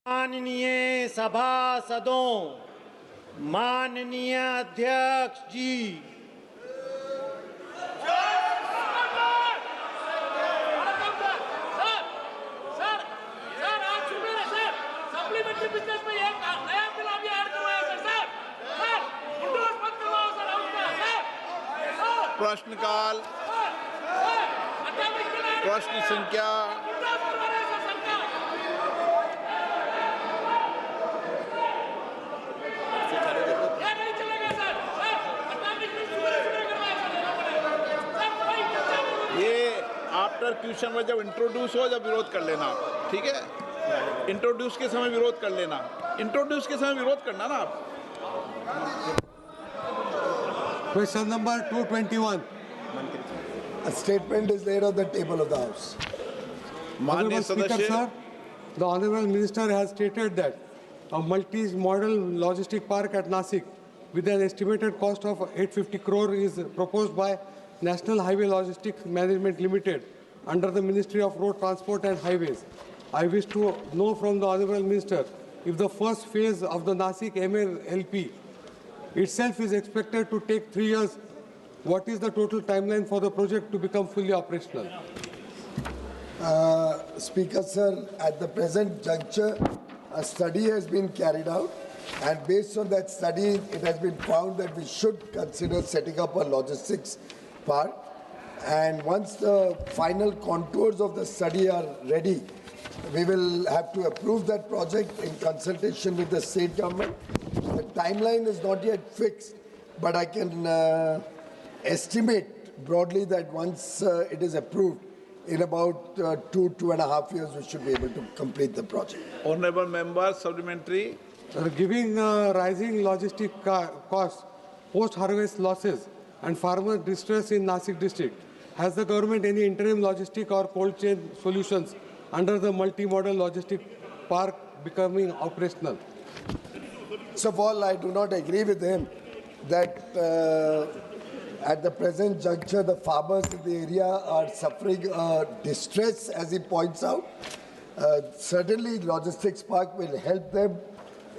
माननीय सभासदों, माननीय अध्यक्ष जी, प्रश्नकाल प्रश्न संख्या ये आफ्टर क्वेश्चन में जब इंट्रोड्यूस हो जब विरोध कर लेना, ठीक है? इंट्रोड्यूस के समय विरोध कर लेना, इंट्रोड्यूस के समय विरोध करना ना आप। Question number 221. A statement is laid on the table of the House. माननीय Honorable Speaker, सदस्य, sir, the Honorable Minister has stated that a multi-modal logistic park at Nasik with an estimated cost of 850 crore is proposed by National Highway Logistics Management Limited under the Ministry of Road Transport and Highways. I wish to know from the Honorable Minister if the first phase of the Nasik MLLP itself is expected to take 3 years. What is the total timeline for the project to become fully operational? Speaker, sir, at the present juncture, a study has been carried out, and based on that study, it has been found that we should consider setting up a logistics park. And once the final contours of the study are ready, we will have to approve that project in consultation with the state government. The timeline is not yet fixed, but I can estimate broadly that once it is approved, in about 2.5 years, we should be able to complete the project. honorable member, supplementary. Given rising logistic costs, post-harvest losses, and farmer distress in Nasik district, has the government any interim logistic or cold chain solutions under the multi-modal logistic park becoming operational? First of all, I do not agree with him that at the present juncture, the farmers in the area are suffering distress, as he points out. Certainly, logistics park will help them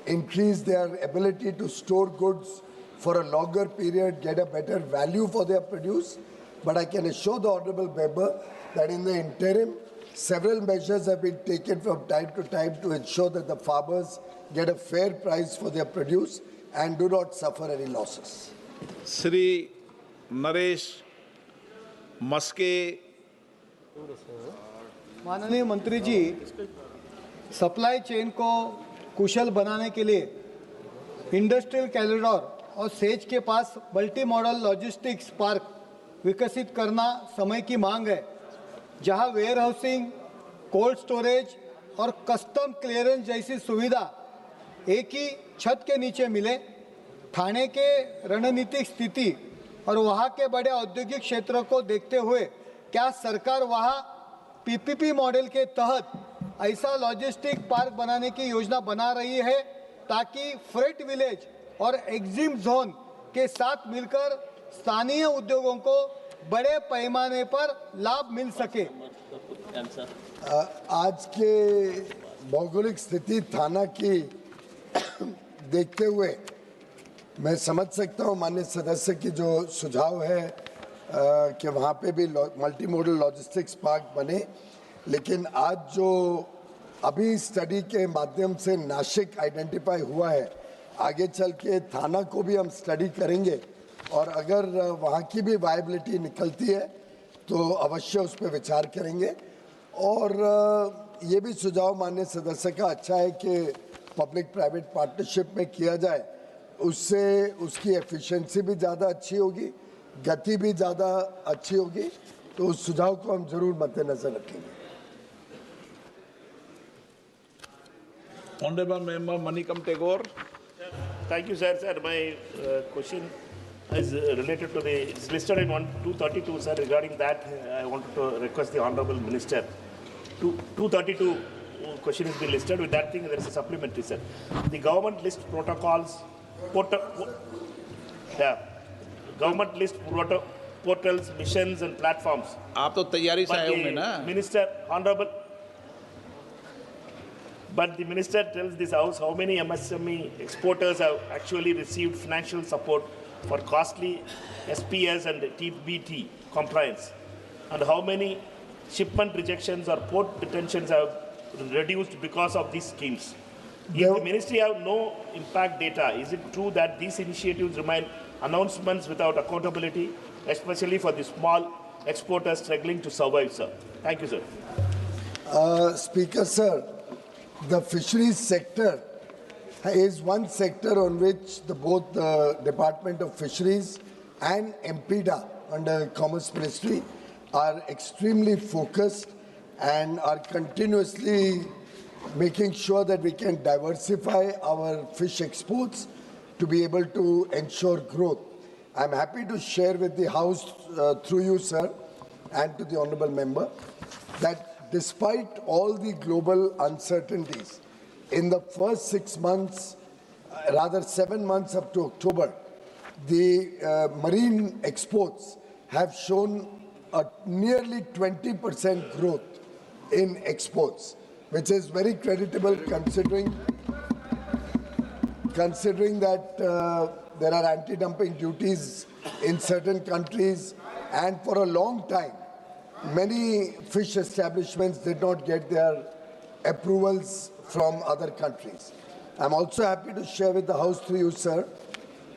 increase their ability to store goods for a longer period, get a better value for their produce. But I can assure the honourable member that in the interim, several measures have been taken from time to time to ensure that the farmers get a fair price for their produce and do not suffer any losses. Shri Naresh Maske. माननीय मंत्री जी, supply chain को कुशल बनाने के लिए industrial corridor और says के पास multi modal logistics park विकसित करना समय की मांग है, जहां वेयर हाउसिंग, कोल्ड स्टोरेज और कस्टम क्लियरेंस जैसी सुविधा एक ही छत के नीचे मिले। ठाणे के रणनीतिक स्थिति और वहां के बड़े औद्योगिक क्षेत्रों को देखते हुए क्या सरकार वहां पीपीपी मॉडल के तहत ऐसा लॉजिस्टिक पार्क बनाने की योजना बना रही है ताकि फ्रेट विलेज और एग्जिम जोन के साथ मिलकर स्थानीय उद्योगों को बड़े पैमाने पर लाभ मिल सके? आज के भौगोलिक स्थिति थाना की देखते हुए मैं समझ सकता हूं माननीय सदस्य की जो सुझाव है कि वहाँ पे भी मल्टी मॉडल लॉजिस्टिक्स पार्क बने, लेकिन आज जो अभी स्टडी के माध्यम से नासिक आइडेंटिफाई हुआ है, आगे चल के थाना को भी हम स्टडी करेंगे और अगर वहाँ की भी वायबिलिटी निकलती है तो अवश्य उस पर विचार करेंगे। और ये भी सुझाव माननीय सदस्य का अच्छा है कि पब्लिक प्राइवेट पार्टनरशिप में किया जाए, उससे उसकी एफिशिएंसी भी ज़्यादा अच्छी होगी, गति भी ज़्यादा अच्छी होगी, तो उस सुझाव को हम जरूर मद्देनजर रखेंगे। Honorable member Manikam Tagore. Thank you, sir. Sir, my question is related to the, it's listed in 232, sir. Regarding that, I wanted to request the Honorable Minister. 232 question is being listed. With that thing, there is a supplementary, sir. The government list protocols, government list portals, missions and platforms. आप तो तैयारी से But आए होंगे ना? the Minister, Honorable, But the minister tells this house how many MSME exporters have actually received financial support for costly SPS and TBT compliance, and how many shipment rejections or port detentions have reduced because of these schemes. If the ministry have no impact data, is it true that these initiatives remain announcements without accountability, especially for the small exporters struggling to survive, sir? Thank you, sir. Speaker, sir, the fisheries sector is one sector on which both the Department of Fisheries and MPDA under Commerce Ministry are extremely focused and are continuously making sure that we can diversify our fish exports to be able to ensure growth. I'm happy to share with the House, through you, sir, and to the Honourable Member, that despite all the global uncertainties, in the first 6 months, rather 7 months up to October, the marine exports have shown a nearly 20% growth in exports, which is very creditable considering that there are anti-dumping duties in certain countries, and for a long time, many fish establishments did not get their approvals from other countries. I'm also happy to share with the House through you, sir,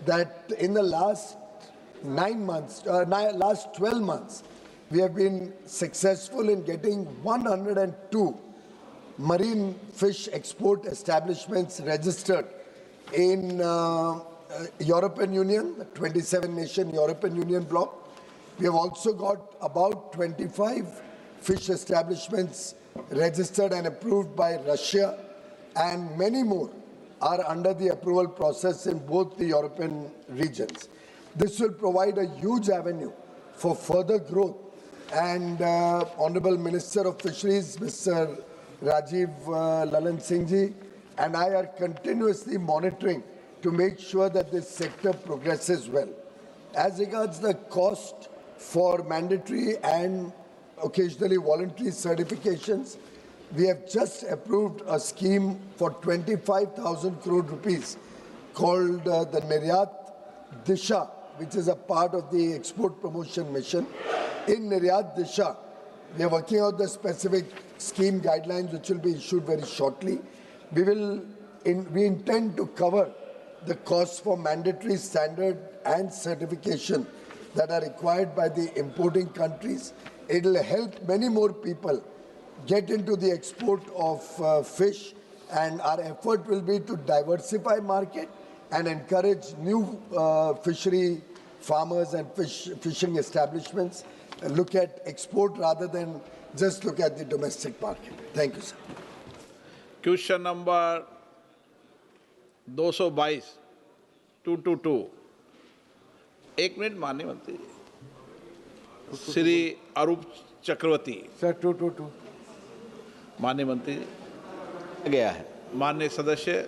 that in the last 12 months, we have been successful in getting 102 marine fish export establishments registered in European Union, the 27-nation European Union bloc. We have also got about 25 fish establishments registered and approved by Russia, and many more are under the approval process in both the European regions. This will provide a huge avenue for further growth, and Honourable Minister of Fisheries, Mr. Rajiv Lalan Singh ji, and I are continuously monitoring to make sure that this sector progresses well. As regards the cost for mandatory and occasionally voluntary certifications, we have just approved a scheme for 25,000 crore rupees called the Niryat Disha, which is a part of the export promotion mission. In Niryat Disha, we are working out the specific scheme guidelines which will be issued very shortly. We intend to cover the costs for mandatory standard and certification that are required by the importing countries. It will help many more people get into the export of fish, and our effort will be to diversify market and encourage new fishery farmers and fishing establishments look at export rather than just look at the domestic market. Thank you, sir. Question number 222, 222. 1 minute, माननीय मंत्री श्री अरूप चक्रवर्ती। Sir, 222. माननीय मंत्री गया है। माननीय सदस्य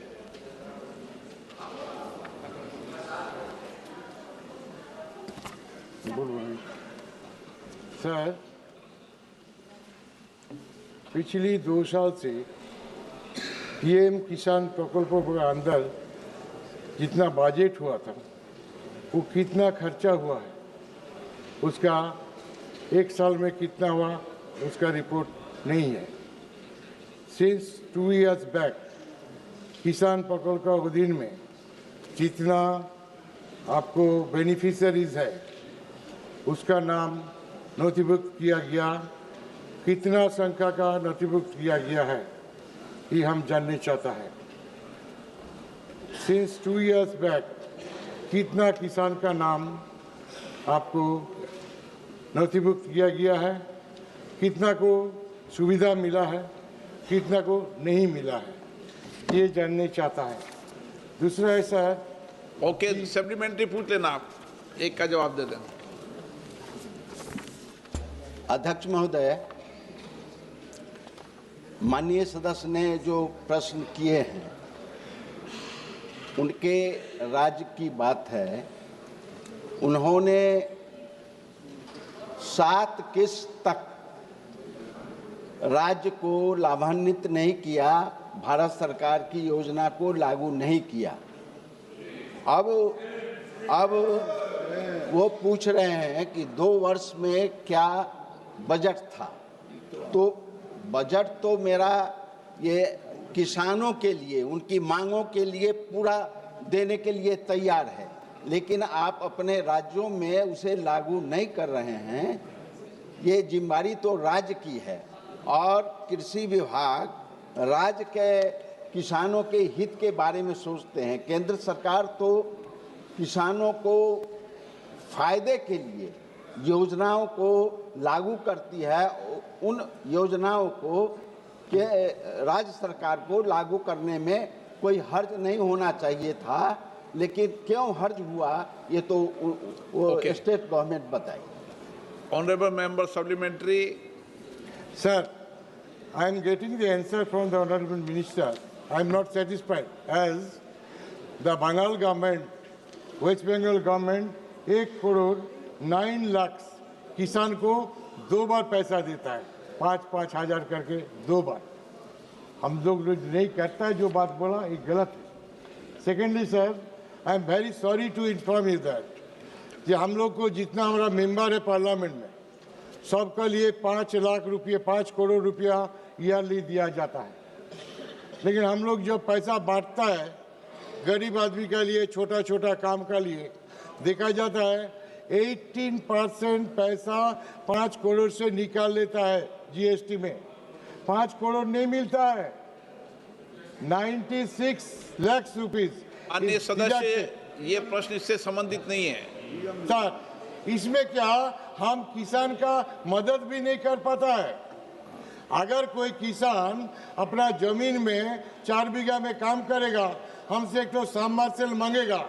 sir, पिछली 2 साल से पीएम किसान प्रकल्पों के अंदर जितना बजट हुआ था वो कितना खर्चा हुआ है, उसका 1 साल में कितना हुआ उसका रिपोर्ट नहीं है। सिंस 2 years बैक किसान प्रकल्प का अधीन में जितना आपको बेनिफिशरीज है उसका नाम नोटिफिकेट किया गया, कितना संख्या का नोटिफिकेट किया गया है ये हम जानने चाहता है। सिंस 2 years बैक कितना किसान का नाम आपको नोटिफिकेट किया गया है, कितना को सुविधा मिला है, कितना को नहीं मिला है, ये जानने चाहता है। दूसरा है सर, ओके, सप्लीमेंट्री पूछ लेना, आप एक का जवाब दे दें। अध्यक्ष महोदय, माननीय सदस्य ने जो प्रश्न किए हैं उनके राज्य की बात है। उन्होंने 7 किस्त तक राज्य को लाभान्वित नहीं किया, भारत सरकार की योजना को लागू नहीं किया। अब वो पूछ रहे हैं कि 2 वर्ष में क्या बजट था। तो बजट तो मेरा ये किसानों के लिए, उनकी मांगों के लिए पूरा देने के लिए तैयार है, लेकिन आप अपने राज्यों में उसे लागू नहीं कर रहे हैं। ये जिम्मेदारी तो राज्य की है और कृषि विभाग राज्य के किसानों के हित के बारे में सोचते हैं। केंद्र सरकार तो किसानों को फायदे के लिए योजनाओं को लागू करती है। उन योजनाओं को के राज्य सरकार को लागू करने में कोई हर्ज नहीं होना चाहिए था, लेकिन क्यों हर्ज हुआ ये तो वो स्टेट गवर्नमेंट बताए। Honorable member supplementary. Sir, I am getting the answer from the Honorable Minister. I am not satisfied as the Bengal government, West Bengal government 1 crore 9 lakh किसान को 2 बार पैसा देता है, 5-5 हजार करके 2 बार। हम लोग नहीं करता है, जो बात बोला ये गलत है। Secondly, sir, I am very sorry to inform you that कि हम लोग को जितना हमारा मेंबर है पार्लियामेंट में, सबके लिए 5 लाख रुपये 5 करोड़ रुपया ईयरली दिया जाता है, लेकिन हम लोग जो पैसा बांटता है गरीब आदमी के लिए, छोटा छोटा काम के लिए, देखा जाता है 18% पैसा 5 करोड़ से निकाल लेता है जीएसटी में। 5 करोड़ नहीं मिलता है, 96 लाख रुपीज। अन्य सदस्य, ये प्रश्न इससे संबंधित नहीं है सर। इसमें क्या हम किसान का मदद भी नहीं कर पाता है। अगर कोई किसान अपना जमीन में 4 बीघा में काम करेगा, हमसे एक तो सबमर्सिबल मांगेगा,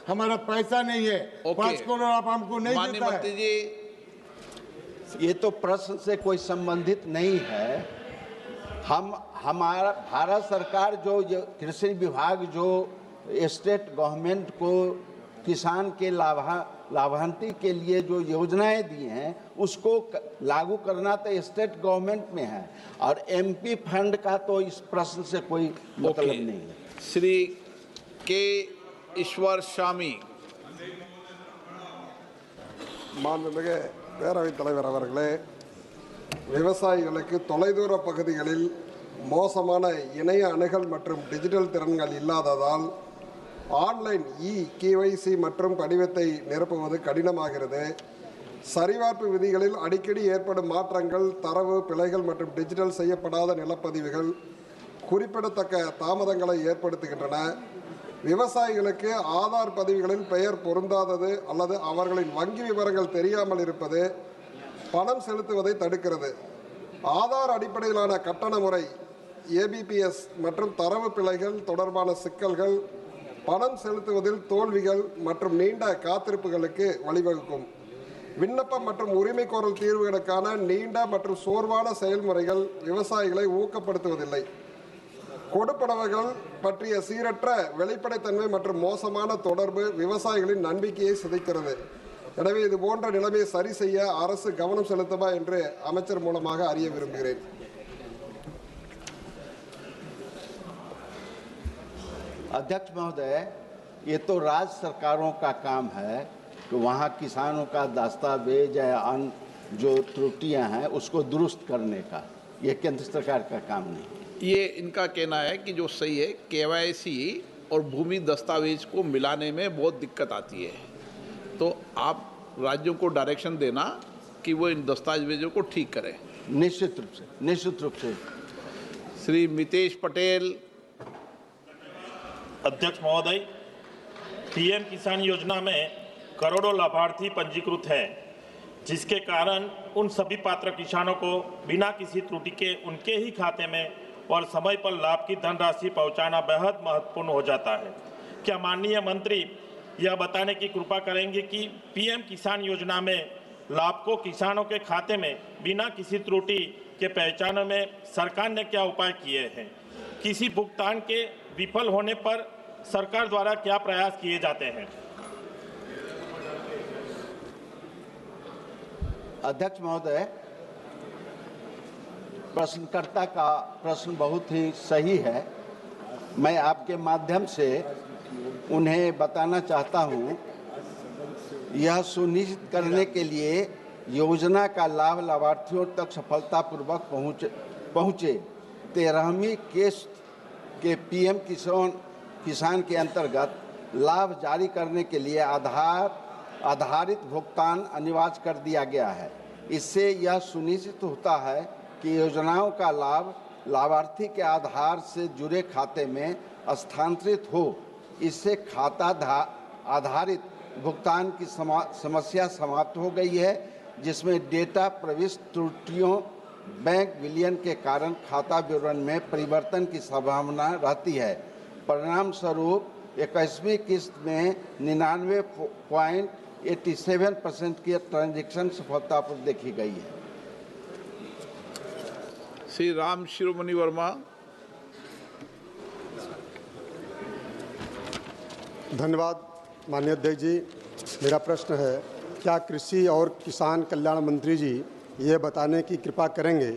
हमारा पैसा नहीं है, 5 करोड़ आप हमको नहीं देता है। माननीय जी, ये तो प्रश्न से कोई संबंधित नहीं है। हमारा भारत सरकार जो कृषि विभाग जो स्टेट गवर्नमेंट को किसान के लाभान्वित के लिए जो योजनाएं दी हैं उसको लागू करना तो स्टेट गवर्नमेंट में है, और एमपी फंड का तो इस प्रश्न से कोई मतलब नहीं है। श्री के ईश्वर स्वामी। மாண்புமிகு பேரவைத் தலைவர் அவர்களே, விவசாயிகளுக்கு தொலைதூர பகுதிகளில் மோசமான இணைய அணுகல் மற்றும் டிஜிட்டல் திறன்கள் இல்லாததால் ஆன்லைன் KYC மற்றும் படிவத்தை நிரப்புவது கடினமாகிறது. சரிபார்ப்பு விதிகளில் அடிக்கடி ஏற்படும் மாற்றங்கள், தரவு பிழைகள் மற்றும் டிஜிட்டல் செய்யப்படாத நிலப்பதிவுகள் குறிப்பிடத்தக்க தாமதங்களை ஏற்படுத்துகின்றன. விவசாயிகளுக்கு ஆதார் பதிவுகளில் பெயர் பொருந்தாதது அல்லது அவர்களின் வங்கி விவரங்கள் தெரியாமல் இருப்பது பணம் செலுத்துவதை தடுக்கிறது. ஆதார் அடிப்படையிலான கட்டண முறை ABPS மற்றும் தரவு பிழைகள் தொடர்பான சிக்கல்கள் பணம் செலுத்துவதில் தோல்விகள் மற்றும் நீண்ட காத்திருப்புகளுக்கு வழிவகுக்கும். விண்ணப்பம் மற்றும் உரிமை கோரல் தீர்வுகளுக்கான நீண்ட மற்றும் சோர்வான செயல்முறைகள் விவசாயிகளை ஊக்கப்படுத்துவதில்லை. கொடுப்பனவுகள் பற்றிய சீரற்ற வெளிப்படைத்தன்மை மற்றும் மோசமான தொடர்பு விவசாயிகளின் நம்பிக்கையை சிதைக்கிறது. எனவே இது போன்ற நிலைமையை சரி செய்ய அரசு கவனம் செலுத்துமா என்று அமைச்சர் மூலமாக அறிய விரும்புகிறேன். अध्यक्ष महोदय, ये तो राज्य सरकारों का काम है कि वहाँ किसानों का दस्तावेज या अन्य जो त्रुटियां हैं उसको दुरुस्त करने का, ये केंद्र सरकार का काम नहीं। ये इनका कहना है कि जो सही है KYC और भूमि दस्तावेज को मिलाने में बहुत दिक्कत आती है, तो आप राज्यों को डायरेक्शन देना कि वो इन दस्तावेजों को ठीक करें। निश्चित रूप से। श्री मितेश पटेल। अध्यक्ष महोदय, PM किसान योजना में करोड़ों लाभार्थी पंजीकृत हैं, जिसके कारण उन सभी पात्र किसानों को बिना किसी त्रुटि के उनके ही खाते में और समय पर लाभ की धनराशि पहुंचाना बेहद महत्वपूर्ण हो जाता है। क्या माननीय मंत्री यह बताने की कृपा करेंगे कि PM किसान योजना में लाभ को किसानों के खाते में बिना किसी त्रुटि के पहचानने में सरकार ने क्या उपाय किए हैं? किसी भुगतान के विफल होने पर सरकार द्वारा क्या प्रयास किए जाते हैं? अध्यक्ष महोदय, प्रश्नकर्ता का प्रश्न बहुत ही सही है। मैं आपके माध्यम से उन्हें बताना चाहता हूं, यह सुनिश्चित करने के लिए योजना का लाभ लाभार्थियों तक सफलतापूर्वक पहुंचे 13वीं किस्त के पीएम किसान के अंतर्गत लाभ जारी करने के लिए आधारित भुगतान अनिवार्य कर दिया गया है। इससे यह सुनिश्चित होता है कि योजनाओं का लाभ लाभार्थी के आधार से जुड़े खाते में स्थानांतरित हो। इससे खाता आधारित भुगतान की समस्या समाप्त हो गई है, जिसमें डेटा प्रविष्टि त्रुटियों, बैंक विलयन के कारण खाता विवरण में परिवर्तन की संभावना रहती है। परिणाम स्वरूप 21वीं किस्त में 99.87% की ट्रांजैक्शन सफलतापूर्वक देखी गई है। श्री राम शिरोमणि वर्मा। धन्यवाद माननीय अध्यक्ष जी। मेरा प्रश्न है, क्या कृषि और किसान कल्याण मंत्री जी ये बताने की कृपा करेंगे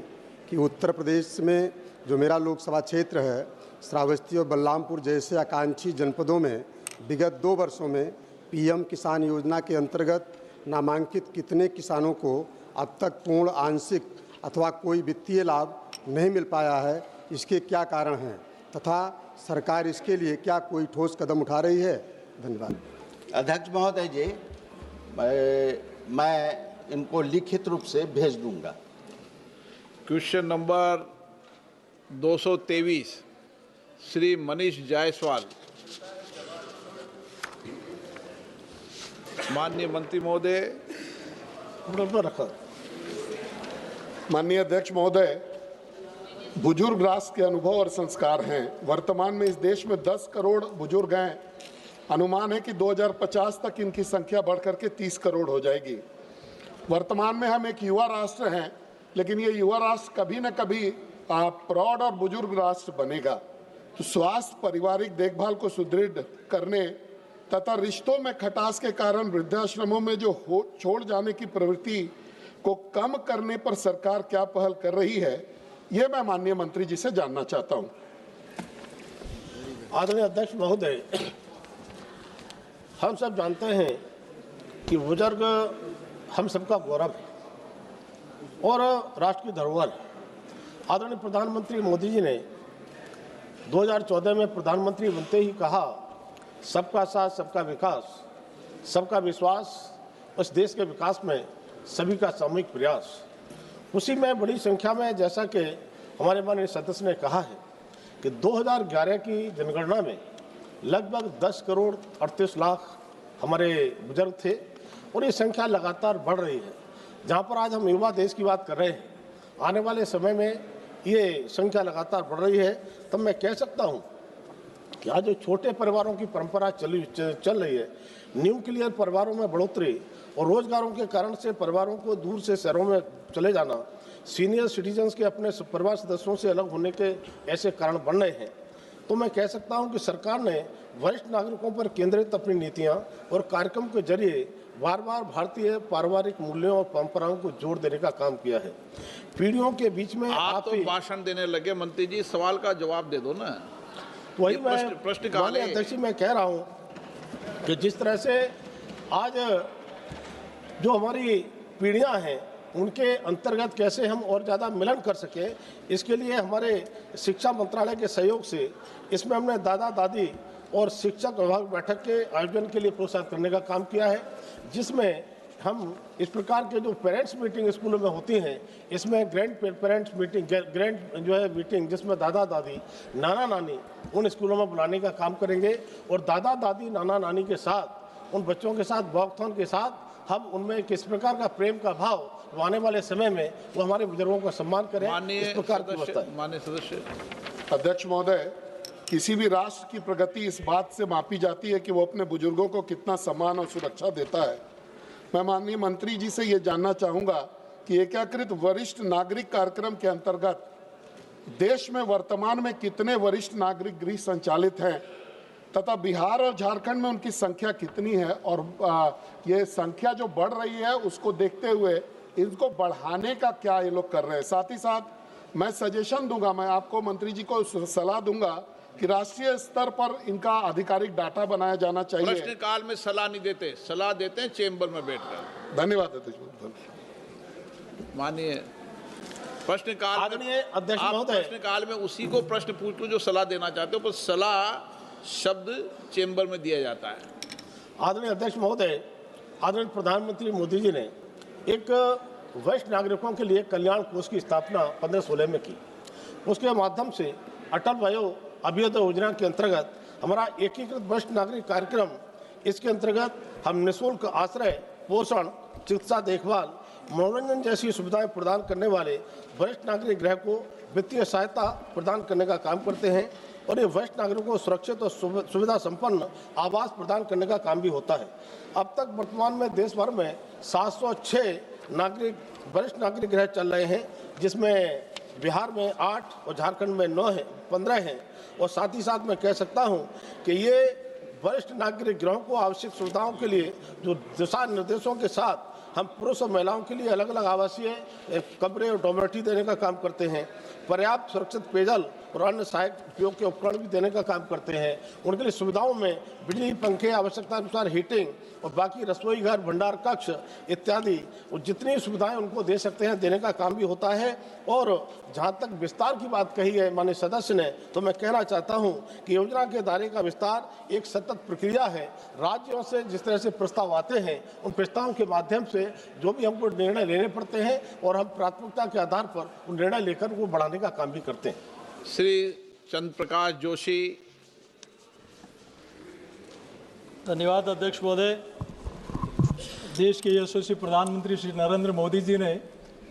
कि उत्तर प्रदेश में जो मेरा लोकसभा क्षेत्र है, श्रावस्ती और बलरामपुर जैसे आकांक्षी जनपदों में विगत 2 वर्षों में पीएम किसान योजना के अंतर्गत नामांकित कितने किसानों को अब तक पूर्ण, आंशिक अथवा कोई वित्तीय लाभ नहीं मिल पाया है, इसके क्या कारण हैं तथा सरकार इसके लिए क्या कोई ठोस कदम उठा रही है? धन्यवाद। अध्यक्ष महोदय जी, मैं इनको लिखित रूप से भेज दूंगा। Question number 223 Shri Manish Jaiswal. माननीय मंत्री महोदय। माननीय अध्यक्ष महोदय, बुजुर्ग राष्ट्र के अनुभव और संस्कार हैं। वर्तमान में इस देश में 10 करोड़ बुजुर्ग हैं। अनुमान है कि 2050 तक इनकी संख्या बढ़कर के 30 करोड़ हो जाएगी। वर्तमान में हम एक युवा राष्ट्र हैं, लेकिन ये युवा राष्ट्र कभी न कभी प्रौढ़ और बुजुर्ग राष्ट्र बनेगा। तो स्वास्थ्य, पारिवारिक देखभाल को सुदृढ़ करने तथा रिश्तों में खटास के कारण वृद्धाश्रमों में जो छोड़ जाने की प्रवृत्ति को कम करने पर सरकार क्या पहल कर रही है, ये मैं माननीय मंत्री जी से जानना चाहता हूं। आदरणीय अध्यक्ष महोदय, हम सब जानते हैं कि बुजुर्ग हम सबका गौरव है और राष्ट्र की धरोहर है। आदरणीय प्रधानमंत्री मोदी जी ने 2014 में प्रधानमंत्री बनते ही कहा, सबका साथ, सबका विकास, सबका विश्वास, उस देश के विकास में सभी का सामूहिक प्रयास। उसी में बड़ी संख्या में, जैसा कि हमारे माननीय सदस्य ने कहा है कि 2011 की जनगणना में लगभग 10 करोड़ 38 लाख हमारे बुजुर्ग थे और ये संख्या लगातार बढ़ रही है। जहाँ पर आज हम युवा देश की बात कर रहे हैं, आने वाले समय में ये संख्या लगातार बढ़ रही है, तब मैं कह सकता हूँ कि आज जो छोटे परिवारों की परंपरा चल रही है, न्यूक्लियर परिवारों में बढ़ोतरी और रोजगारों के कारण से परिवारों को दूर से शहरों में चले जाना, सीनियर सिटीजन्स के अपने परिवार सदस्यों से अलग होने के ऐसे कारण बन रहे हैं। तो मैं कह सकता हूं कि सरकार ने वरिष्ठ नागरिकों पर केंद्रित अपनी नीतियां और कार्यक्रम के जरिए बार बार भारतीय पारिवारिक मूल्यों और परंपराओं को जोड़ देने का काम किया है। पीढ़ियों के बीच में आप तो भाषण देने लगे मंत्री जी, सवाल का जवाब दे दो ना। वही प्रश्न अध्यक्ष मैं कह रहा हूं कि जिस तरह से आज जो हमारी पीढ़ियां हैं उनके अंतर्गत कैसे हम और ज़्यादा मिलन कर सकें, इसके लिए हमारे शिक्षा मंत्रालय के सहयोग से इसमें हमने दादा दादी और शिक्षक विभाग बैठक के आयोजन के लिए प्रोत्साहित करने का काम किया है, जिसमें हम इस प्रकार के जो पेरेंट्स मीटिंग स्कूलों में होती हैं, इसमें ग्रैंड पेरेंट्स मीटिंग, ग्रैंड जो है मीटिंग, जिसमें दादा दादी, नाना नानी उन स्कूलों में बुलाने का काम करेंगे और दादा दादी, नाना नानी के साथ, उन बच्चों के साथ, वॉकथॉन के साथ हम उनमें किस प्रकार का प्रेम का भाव आने वाले समय में वो हमारे बुजुर्गों का सम्मान करें, इस प्रकार की व्यवस्था है। माननीय सदस्य। अध्यक्ष महोदय, किसी भी राष्ट्र की प्रगति इस बात से मापी जाती है कि वो अपने बुजुर्गों को कितना सम्मान और सुरक्षा देता है। मैं माननीय मंत्री जी से ये जानना चाहूँगा कि एकीकृत वरिष्ठ नागरिक कार्यक्रम के अंतर्गत देश में वर्तमान में कितने वरिष्ठ नागरिक गृह संचालित हैं तथा बिहार और झारखंड में उनकी संख्या कितनी है, और ये संख्या जो बढ़ रही है उसको देखते हुए इनको बढ़ाने का क्या ये लोग कर रहे हैं। साथ ही साथ मैं सजेशन दूंगा, मैं आपको मंत्री जी को सलाह दूंगा कि राष्ट्रीय स्तर पर इनका आधिकारिक डाटा बनाया जाना चाहिए। प्रश्नकाल में सलाह नहीं देते, सलाह देते हैं चेंबर में बैठकर। धन्यवाद अध्यक्ष महोदय। मानिए प्रश्नकाल आदरणीय अध्यक्ष आप महोदय, प्रश्नकाल में उसी को प्रश्न पूछ लो जो सलाह देना चाहते हो, पर सलाह शब्द चेंबर में दिया जाता है। आदरणीय अध्यक्ष महोदय, आदरणीय प्रधानमंत्री मोदी जी ने एक वरिष्ठ नागरिकों के लिए कल्याण कोष की स्थापना 15-16 में की। उसके माध्यम से अटल वयो अभ्युदय योजना के अंतर्गत हमारा एकीकृत वरिष्ठ नागरिक कार्यक्रम, इसके अंतर्गत हम निःशुल्क आश्रय, पोषण, चिकित्सा देखभाल, मनोरंजन जैसी सुविधाएं प्रदान करने वाले वरिष्ठ नागरिक गृह को वित्तीय सहायता प्रदान करने का काम करते हैं और ये वरिष्ठ नागरिकों को सुरक्षित और सुविधा संपन्न आवास प्रदान करने का काम भी होता है। अब तक वर्तमान में देश भर में 706 वरिष्ठ नागरिक गृह चल रहे हैं, जिसमें बिहार में 8 और झारखंड में 15 हैं। और साथ ही साथ मैं कह सकता हूं कि ये वरिष्ठ नागरिक गृहों को आवश्यक सुविधाओं के लिए जो दिशा निर्देशों के साथ हम पुरुष और महिलाओं के लिए अलग अलग आवासीय कमरे और डॉर्मेटरी देने का काम करते हैं, पर्याप्त सुरक्षित पेयजल और अन्य सहायक उपयोग के उपकरण भी देने का काम करते हैं। उनके लिए सुविधाओं में बिजली, पंखे, आवश्यकता अनुसार हीटिंग और बाकी रसोई घर, भंडार कक्ष इत्यादि जितनी सुविधाएं उनको दे सकते हैं देने का काम भी होता है। और जहां तक विस्तार की बात कही है माननीय सदस्य ने, तो मैं कहना चाहता हूं कि योजना के दायरे का विस्तार एक सतत प्रक्रिया है। राज्यों से जिस तरह से प्रस्ताव आते हैं, उन प्रस्तावों के माध्यम से जो भी हमको निर्णय लेने पड़ते हैं और हम प्राथमिकता के आधार पर उन निर्णय लेकर वो बढ़ाने का काम भी करते हैं। श्री चंद्र प्रकाश जोशी। धन्यवाद अध्यक्ष महोदय। देश के यशस्वी प्रधानमंत्री श्री नरेंद्र मोदी जी ने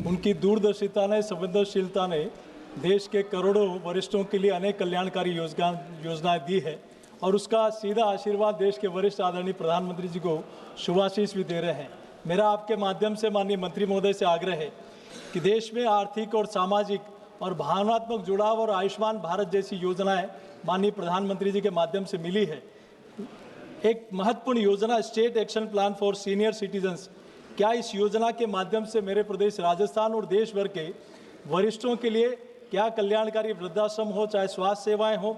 उनकी दूरदर्शिता ने, संवेदनशीलता ने देश के करोड़ों वरिष्ठों के लिए अनेक कल्याणकारी योजनाएं दी है और उसका सीधा आशीर्वाद देश के वरिष्ठ आदरणीय प्रधानमंत्री जी को शुभाशीष भी दे रहे हैं। मेरा आपके माध्यम से माननीय मंत्री महोदय से आग्रह है कि देश में आर्थिक और सामाजिक और भावनात्मक जुड़ाव और आयुष्मान भारत जैसी योजनाएं माननीय प्रधानमंत्री जी के माध्यम से मिली है। एक महत्वपूर्ण योजना state action plan for senior citizens, क्या इस योजना के माध्यम से मेरे प्रदेश राजस्थान और देश भर के वरिष्ठों के लिए क्या कल्याणकारी वृद्धाश्रम हो, चाहे स्वास्थ्य सेवाएं हो,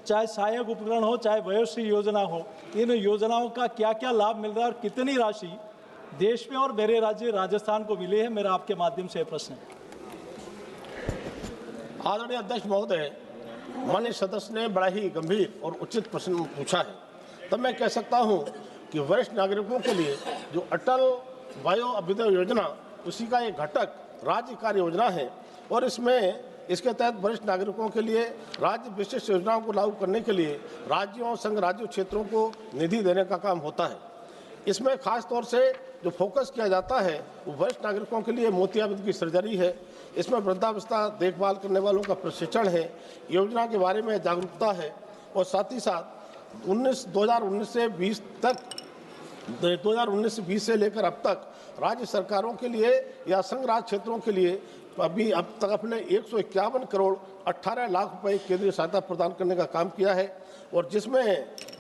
चाहे सहायक उपकरण हो, चाहे वयोश्री योजना हो, इन योजनाओं का क्या क्या लाभ मिल रहा है और कितनी राशि देश में और मेरे राज्य राजस्थान को मिली है, मेरा आपके माध्यम से प्रश्न है। आदरणीय अध्यक्ष महोदय, माननीय सदस्य ने बड़ा ही गंभीर और उचित प्रश्न पूछा है। तब मैं कह सकता हूं कि वरिष्ठ नागरिकों के लिए जो अटल वयो अभ्युदय योजना, उसी का एक घटक राज्य कार्य योजना है और इसके तहत वरिष्ठ नागरिकों के लिए राज्य विशिष्ट योजनाओं को लागू करने के लिए राज्यों और संघ राज्य क्षेत्रों को निधि देने का काम होता है। इसमें खास तौर से जो फोकस किया जाता है वो वरिष्ठ नागरिकों के लिए मोतियाबिंद की सर्जरी है। इसमें वृद्धावस्था देखभाल करने वालों का प्रशिक्षण है, योजना के बारे में जागरूकता है और साथ ही साथ 2019 से 20 से लेकर अब तक राज्य सरकारों के लिए या संघ राज्य क्षेत्रों के लिए अब तक अपने 151 करोड़ 18 लाख रुपए केंद्रीय सहायता प्रदान करने का काम किया है और जिसमें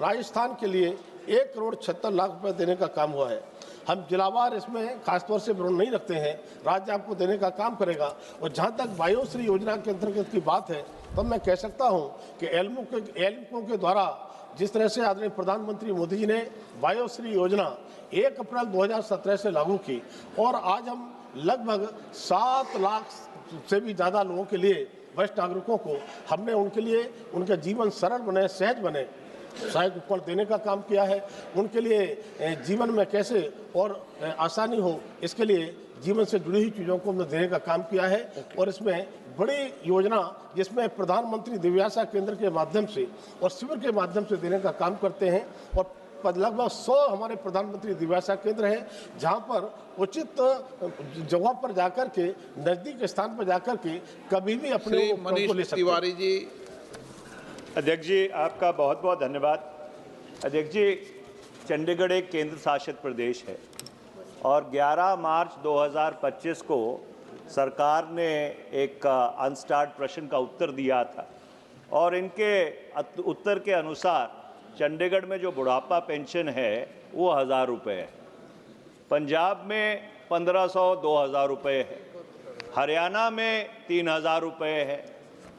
राजस्थान के लिए 1 करोड़ 76 लाख रुपए देने का काम हुआ है। हम जिलावार इसमें खासतौर से विवरण नहीं रखते हैं, राज्य आपको देने का काम करेगा। और जहाँ तक वयोश्री योजना के अंतर्गत की बात है, तब मैं कह सकता हूँ कि एल्मुकों के द्वारा जिस तरह से आदरणीय प्रधानमंत्री मोदी जी ने वयोश्री योजना 1 अप्रैल 2017 से लागू की और आज हम लगभग 7 लाख से भी ज़्यादा लोगों के लिए, वरिष्ठ नागरिकों को हमने उनके लिए उनका जीवन सरल बने, सहज बने, सहायक उपकरण देने का काम किया है। उनके लिए जीवन में कैसे और आसानी हो, इसके लिए जीवन से जुड़ी हुई चीज़ों को हमने देने का काम किया है। और इसमें बड़ी योजना जिसमें प्रधानमंत्री दिव्यासा केंद्र के माध्यम से और शिविर के माध्यम से देने का काम करते हैं और लगभग 100 हमारे प्रधानमंत्री दिव्यासा केंद्र हैं जहां पर उचित जगह पर जाकर के, नजदीक स्थान पर जाकर के कभी भी अपने को ले सकते तिवारी जी। अध्यक्ष जी, आपका बहुत बहुत धन्यवाद। अध्यक्ष जी, चंडीगढ़ एक केंद्र शासित प्रदेश है और 11 मार्च 2025 को सरकार ने एक अनस्टार्ड प्रश्न का उत्तर दिया था और इनके उत्तर के अनुसार चंडीगढ़ में जो बुढ़ापा पेंशन है वो 1000 रुपये है, पंजाब में 1500-2000 रुपये है, हरियाणा में 3000 रुपये है।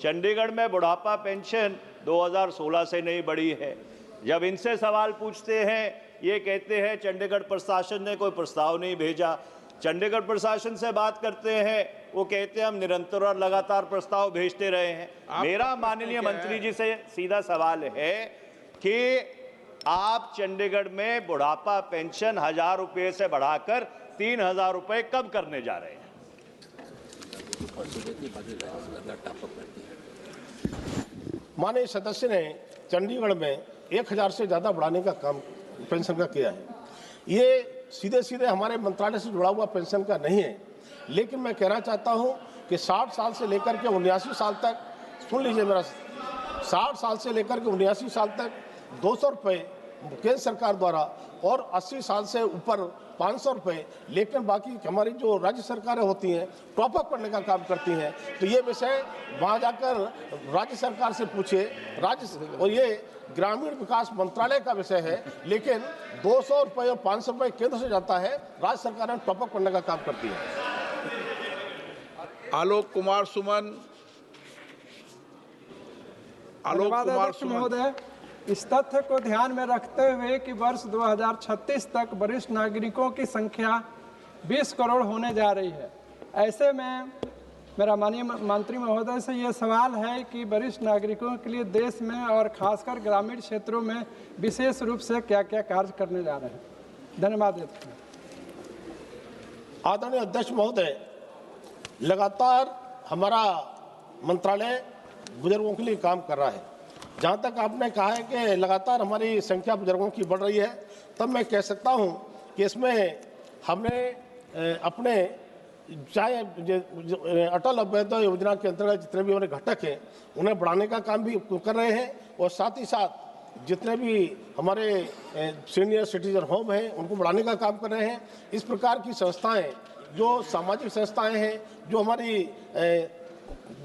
चंडीगढ़ में बुढ़ापा पेंशन 2016 से नहीं बढ़ी है। जब इनसे सवाल पूछते हैं ये कहते हैं चंडीगढ़ प्रशासन ने कोई प्रस्ताव नहीं भेजा। चंडीगढ़ प्रशासन से बात करते हैं वो कहते हैं हम निरंतर और लगातार प्रस्ताव भेजते रहे हैं। मेरा माननीय मंत्री जी से सीधा सवाल है कि आप चंडीगढ़ में बुढ़ापा पेंशन 1000 रुपये से बढ़ाकर 3000 रुपये कब करने जा रहे हैं? माननीय सदस्य ने चंडीगढ़ में 1000 से ज़्यादा बढ़ाने का काम पेंशन का किया है। ये सीधे सीधे हमारे मंत्रालय से जुड़ा हुआ पेंशन का नहीं है, लेकिन मैं कहना चाहता हूं कि 60 साल से लेकर के 79 साल तक, सुन लीजिए मेरा, 60 साल से लेकर के 79 साल तक 200 रुपये केंद्र सरकार द्वारा और 80 साल से ऊपर 500 रुपये, लेकिन बाकी हमारी जो राज्य सरकारें होती हैं टॉप अप करने का काम करती हैं। तो ये विषय वहाँ जाकर राज्य सरकार से पूछिए। और ये ग्रामीण विकास मंत्रालय का विषय है, लेकिन 200 रुपये और 500 रुपये केंद्र से जाता है, राज्य सरकारें टॉप अप करने का काम करती है। आलोक कुमार सुमन। महोदय, इस तथ्य को ध्यान में रखते हुए कि वर्ष 2036 तक वरिष्ठ नागरिकों की संख्या 20 करोड़ होने जा रही है, ऐसे में मेरा माननीय मंत्री महोदय से ये सवाल है कि वरिष्ठ नागरिकों के लिए देश में और खासकर ग्रामीण क्षेत्रों में विशेष रूप से क्या क्या कार्य करने जा रहे हैं? धन्यवाद। आदरणीय अध्यक्ष महोदय, लगातार हमारा मंत्रालय बुजुर्गों के लिए काम कर रहा है। जहाँ तक आपने कहा है कि लगातार हमारी संख्या बुजुर्गों की बढ़ रही है, तब मैं कह सकता हूँ कि इसमें हमने अपने चाहे अटल अभ्युदय योजना के अंतर्गत जितने भी हमारे घटक हैं उन्हें बढ़ाने का काम भी कर रहे हैं, और साथ ही साथ जितने भी हमारे सीनियर सिटीजन होम हैं उनको बढ़ाने का काम कर रहे हैं। इस प्रकार की संस्थाएं जो सामाजिक संस्थाएं हैं, जो हमारी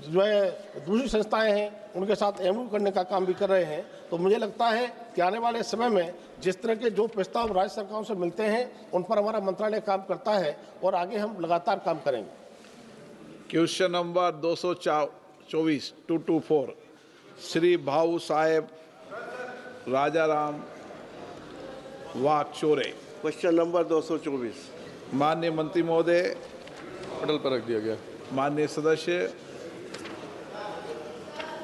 जो है दूसरी संस्थाएं हैं, उनके साथ एमओयू करने का काम भी कर रहे हैं। तो मुझे लगता है कि आने वाले समय में जिस तरह के जो प्रस्ताव राज्य सरकारों से मिलते हैं उन पर हमारा मंत्रालय काम करता है और आगे हम लगातार काम करेंगे। क्वेश्चन नंबर 224 224 श्री भाऊ साहेब राजाराम वाकचोरे। क्वेश्चन नंबर 224 माननीय मंत्री महोदय, पटल पर रख दिया गया। माननीय सदस्य।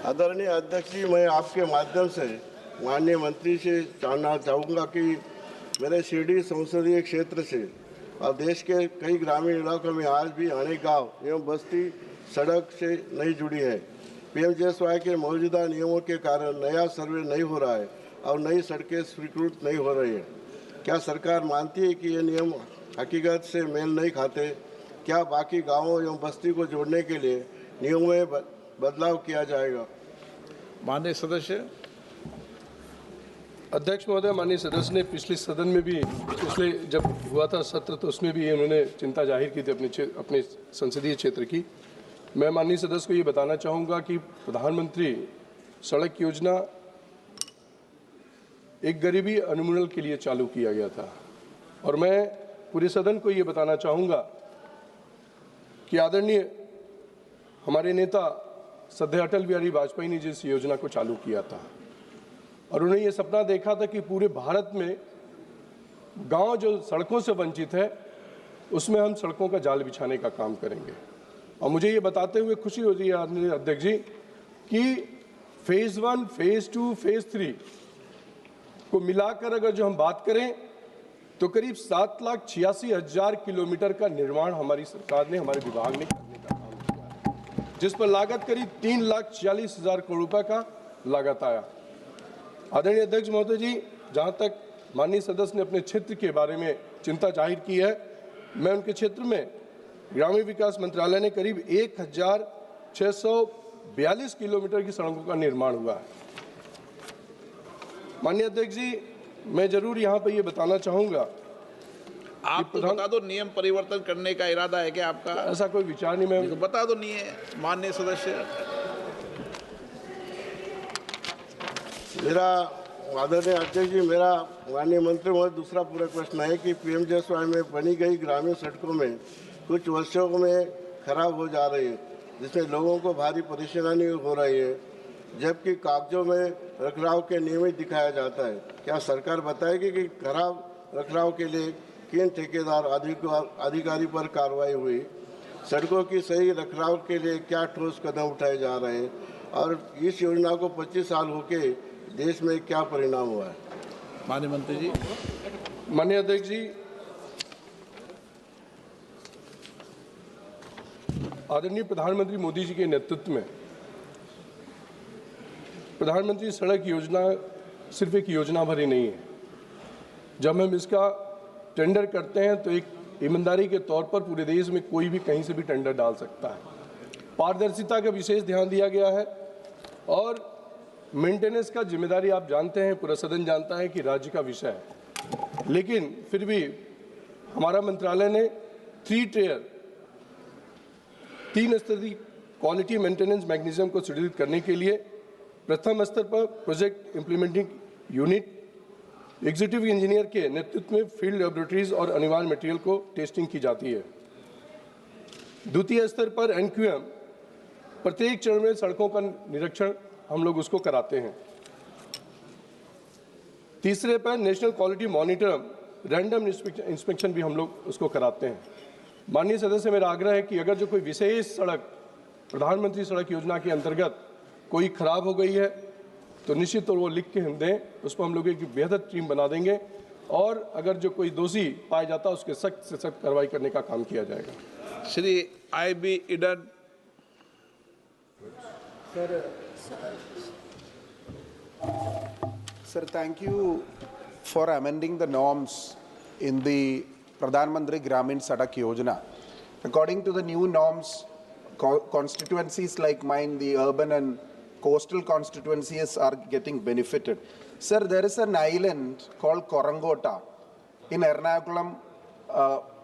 आदरणीय अध्यक्ष जी, मैं आपके माध्यम से माननीय मंत्री से जानना चाहूँगा कि मेरे शिरडी संसदीय क्षेत्र से और देश के कई ग्रामीण इलाकों में आज भी अनेक गांव एवं बस्ती सड़क से नहीं जुड़ी है। पीएमजीएसवाई के मौजूदा नियमों के कारण नया सर्वे नहीं हो रहा है और नई सड़कें स्वीकृत नहीं हो रही हैं। क्या सरकार मानती है कि ये नियम हकीकत से मेल नहीं खाते? क्या बाकी गांवों एवं बस्ती को जोड़ने के लिए नियमों में बदलाव किया जाएगा? माननीय सदस्य। अध्यक्ष महोदय, माननीय सदस्य ने पिछले सदन में भी, पिछले जब हुआ था सत्र, तो उसमें भी उन्होंने चिंता जाहिर की थी अपने संसदीय क्षेत्र की। मैं माननीय सदस्य को ये बताना चाहूँगा कि प्रधानमंत्री सड़क योजना एक गरीबी उन्मूलन के लिए चालू किया गया था, और मैं पूरे सदन को ये बताना चाहूँगा कि आदरणीय हमारे नेता सदैव अटल बिहारी वाजपेयी ने जिस योजना को चालू किया था, और उन्होंने ये सपना देखा था कि पूरे भारत में गांव जो सड़कों से वंचित है उसमें हम सड़कों का जाल बिछाने का काम करेंगे। और मुझे ये बताते हुए खुशी हो रही है आदरणीय अध्यक्ष जी कि फेज़ 1, फेज़ 2, फेज़ 3 को मिलाकर अगर जो हम बात करें तो करीब 7,86,000 किलोमीटर का निर्माण हमारी सरकार ने, हमारे विभाग ने करने का काम किया है, जिस पर लागत करीब 3,40,000 करोड़ रुपए का लागत आया। आदरणीय अध्यक्ष महोदय जी, जहां तक माननीय सदस्य ने अपने क्षेत्र के बारे में चिंता जाहिर की है, मैं उनके क्षेत्र में ग्रामीण विकास मंत्रालय ने करीब 1,642 किलोमीटर की सड़कों का निर्माण हुआ है। माननीय अध्यक्ष जी, मैं जरूर यहाँ पर ये बताना चाहूँगा, आप तो बता दो नियम परिवर्तन करने का इरादा है क्या आपका? ऐसा कोई विचार नहीं, मैं तो बता दो नहीं है। माननीय सदस्य। मेरा आदरणीय अध्यक्ष जी, मेरा माननीय मंत्री महोदय दूसरा पूरा प्रश्न है कि पीएमजीएसवाई में बनी गई ग्रामीण सड़कों में कुछ वर्षों में खराब हो जा रही है, जिसमें लोगों को भारी परेशानी हो रही है। जबकि कागजों में रखरखाव के नियमित दिखाया जाता है। क्या सरकार बताएगी कि खराब रखरखाव के लिए किन ठेकेदार अधिकारी पर कार्रवाई हुई, सड़कों की सही रखरखाव के लिए क्या ठोस कदम उठाए जा रहे हैं और इस योजना को 25 साल होके देश में क्या परिणाम हुआ है? माननीय मंत्री जी। माननीय अध्यक्ष जी, आदरणीय प्रधानमंत्री मोदी जी के नेतृत्व में प्रधानमंत्री सड़क योजना सिर्फ एक योजना भरी नहीं है। जब हम इसका टेंडर करते हैं तो एक ईमानदारी के तौर पर पूरे देश में कोई भी कहीं से भी टेंडर डाल सकता है। पारदर्शिता का विशेष ध्यान दिया गया है और मेंटेनेंस का जिम्मेदारी आप जानते हैं, पूरा सदन जानता है कि राज्य का विषय है। लेकिन फिर भी हमारा मंत्रालय ने 3 स्तरीय क्वालिटी मेंटेनेंस मैकेनिज्म को सुदृढ़ करने के लिए प्रथम स्तर पर project implementing unit executive engineer के नेतृत्व में फील्ड लेबोरेटरीज और अनिवार्य मटेरियल को टेस्टिंग की जाती है। द्वितीय स्तर पर एनक्यूएम प्रत्येक चरण में सड़कों का निरीक्षण हम लोग उसको कराते हैं। तीसरे पर national quality monitor random inspection भी हम लोग उसको कराते हैं। माननीय सदस्य, मेरा आग्रह है कि अगर जो कोई विशेष सड़क प्रधानमंत्री सड़क योजना के अंतर्गत कोई खराब हो गई है तो निश्चित तौर वो लिख के हम दें, उस पर हम लोग एक बेहतर टीम बना देंगे और अगर जो कोई दोषी पाया जाता है उसके सख्त से सख्त कार्रवाई करने का काम किया जाएगा। Shri IB Eden. Sir, thank you for amending the norms in the Pradhan Mantri Gramin Sadak Yojana. According to the new norms, constituencies like mine, the urban and coastal constituencies are getting benefited. Sir, there is an island called Korangota in Ernakulam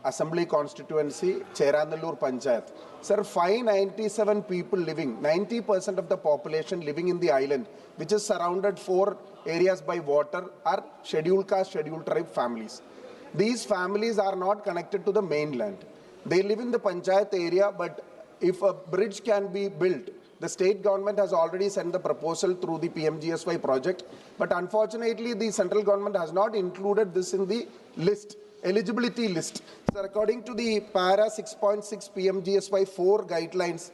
Assembly constituency, Cherandallur Panchayat. Sir, 597 people living, 90% of the population living in the island, which is surrounded 4 areas by water, are scheduled caste, scheduled tribe families. These families are not connected to the mainland. They live in the Panchayat area, but if a bridge can be built, the state government has already sent the proposal through the PMGSY project, but unfortunately the central government has not included this in the list, eligibility list. Sir, according to the para 6.6 PMGSY 4 guidelines,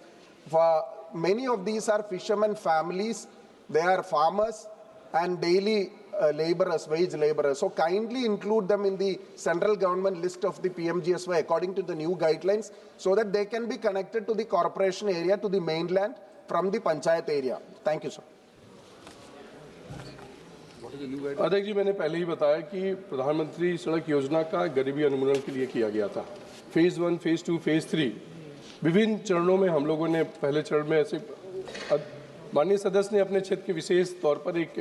for many of these are fishermen families, they are farmers and daily laborers, wage laborers. So kindly include them in the central government list of the PMGSY according to the new guidelines so that they can be connected to the corporation area, to the mainland from the panchayat area. Thank you, sir. अध्यक्ष जी, मैंने पहले ही बताया कि प्रधानमंत्री सड़क योजना का गरीबी उन्मूलन के लिए किया गया था। फेज़ 1, फेज़ 2, फेज़ 3 विभिन्न चरणों में हम लोगों ने पहले चरण में ऐसे माननीय सदस्य ने अपने क्षेत्र के विशेष तौर पर एक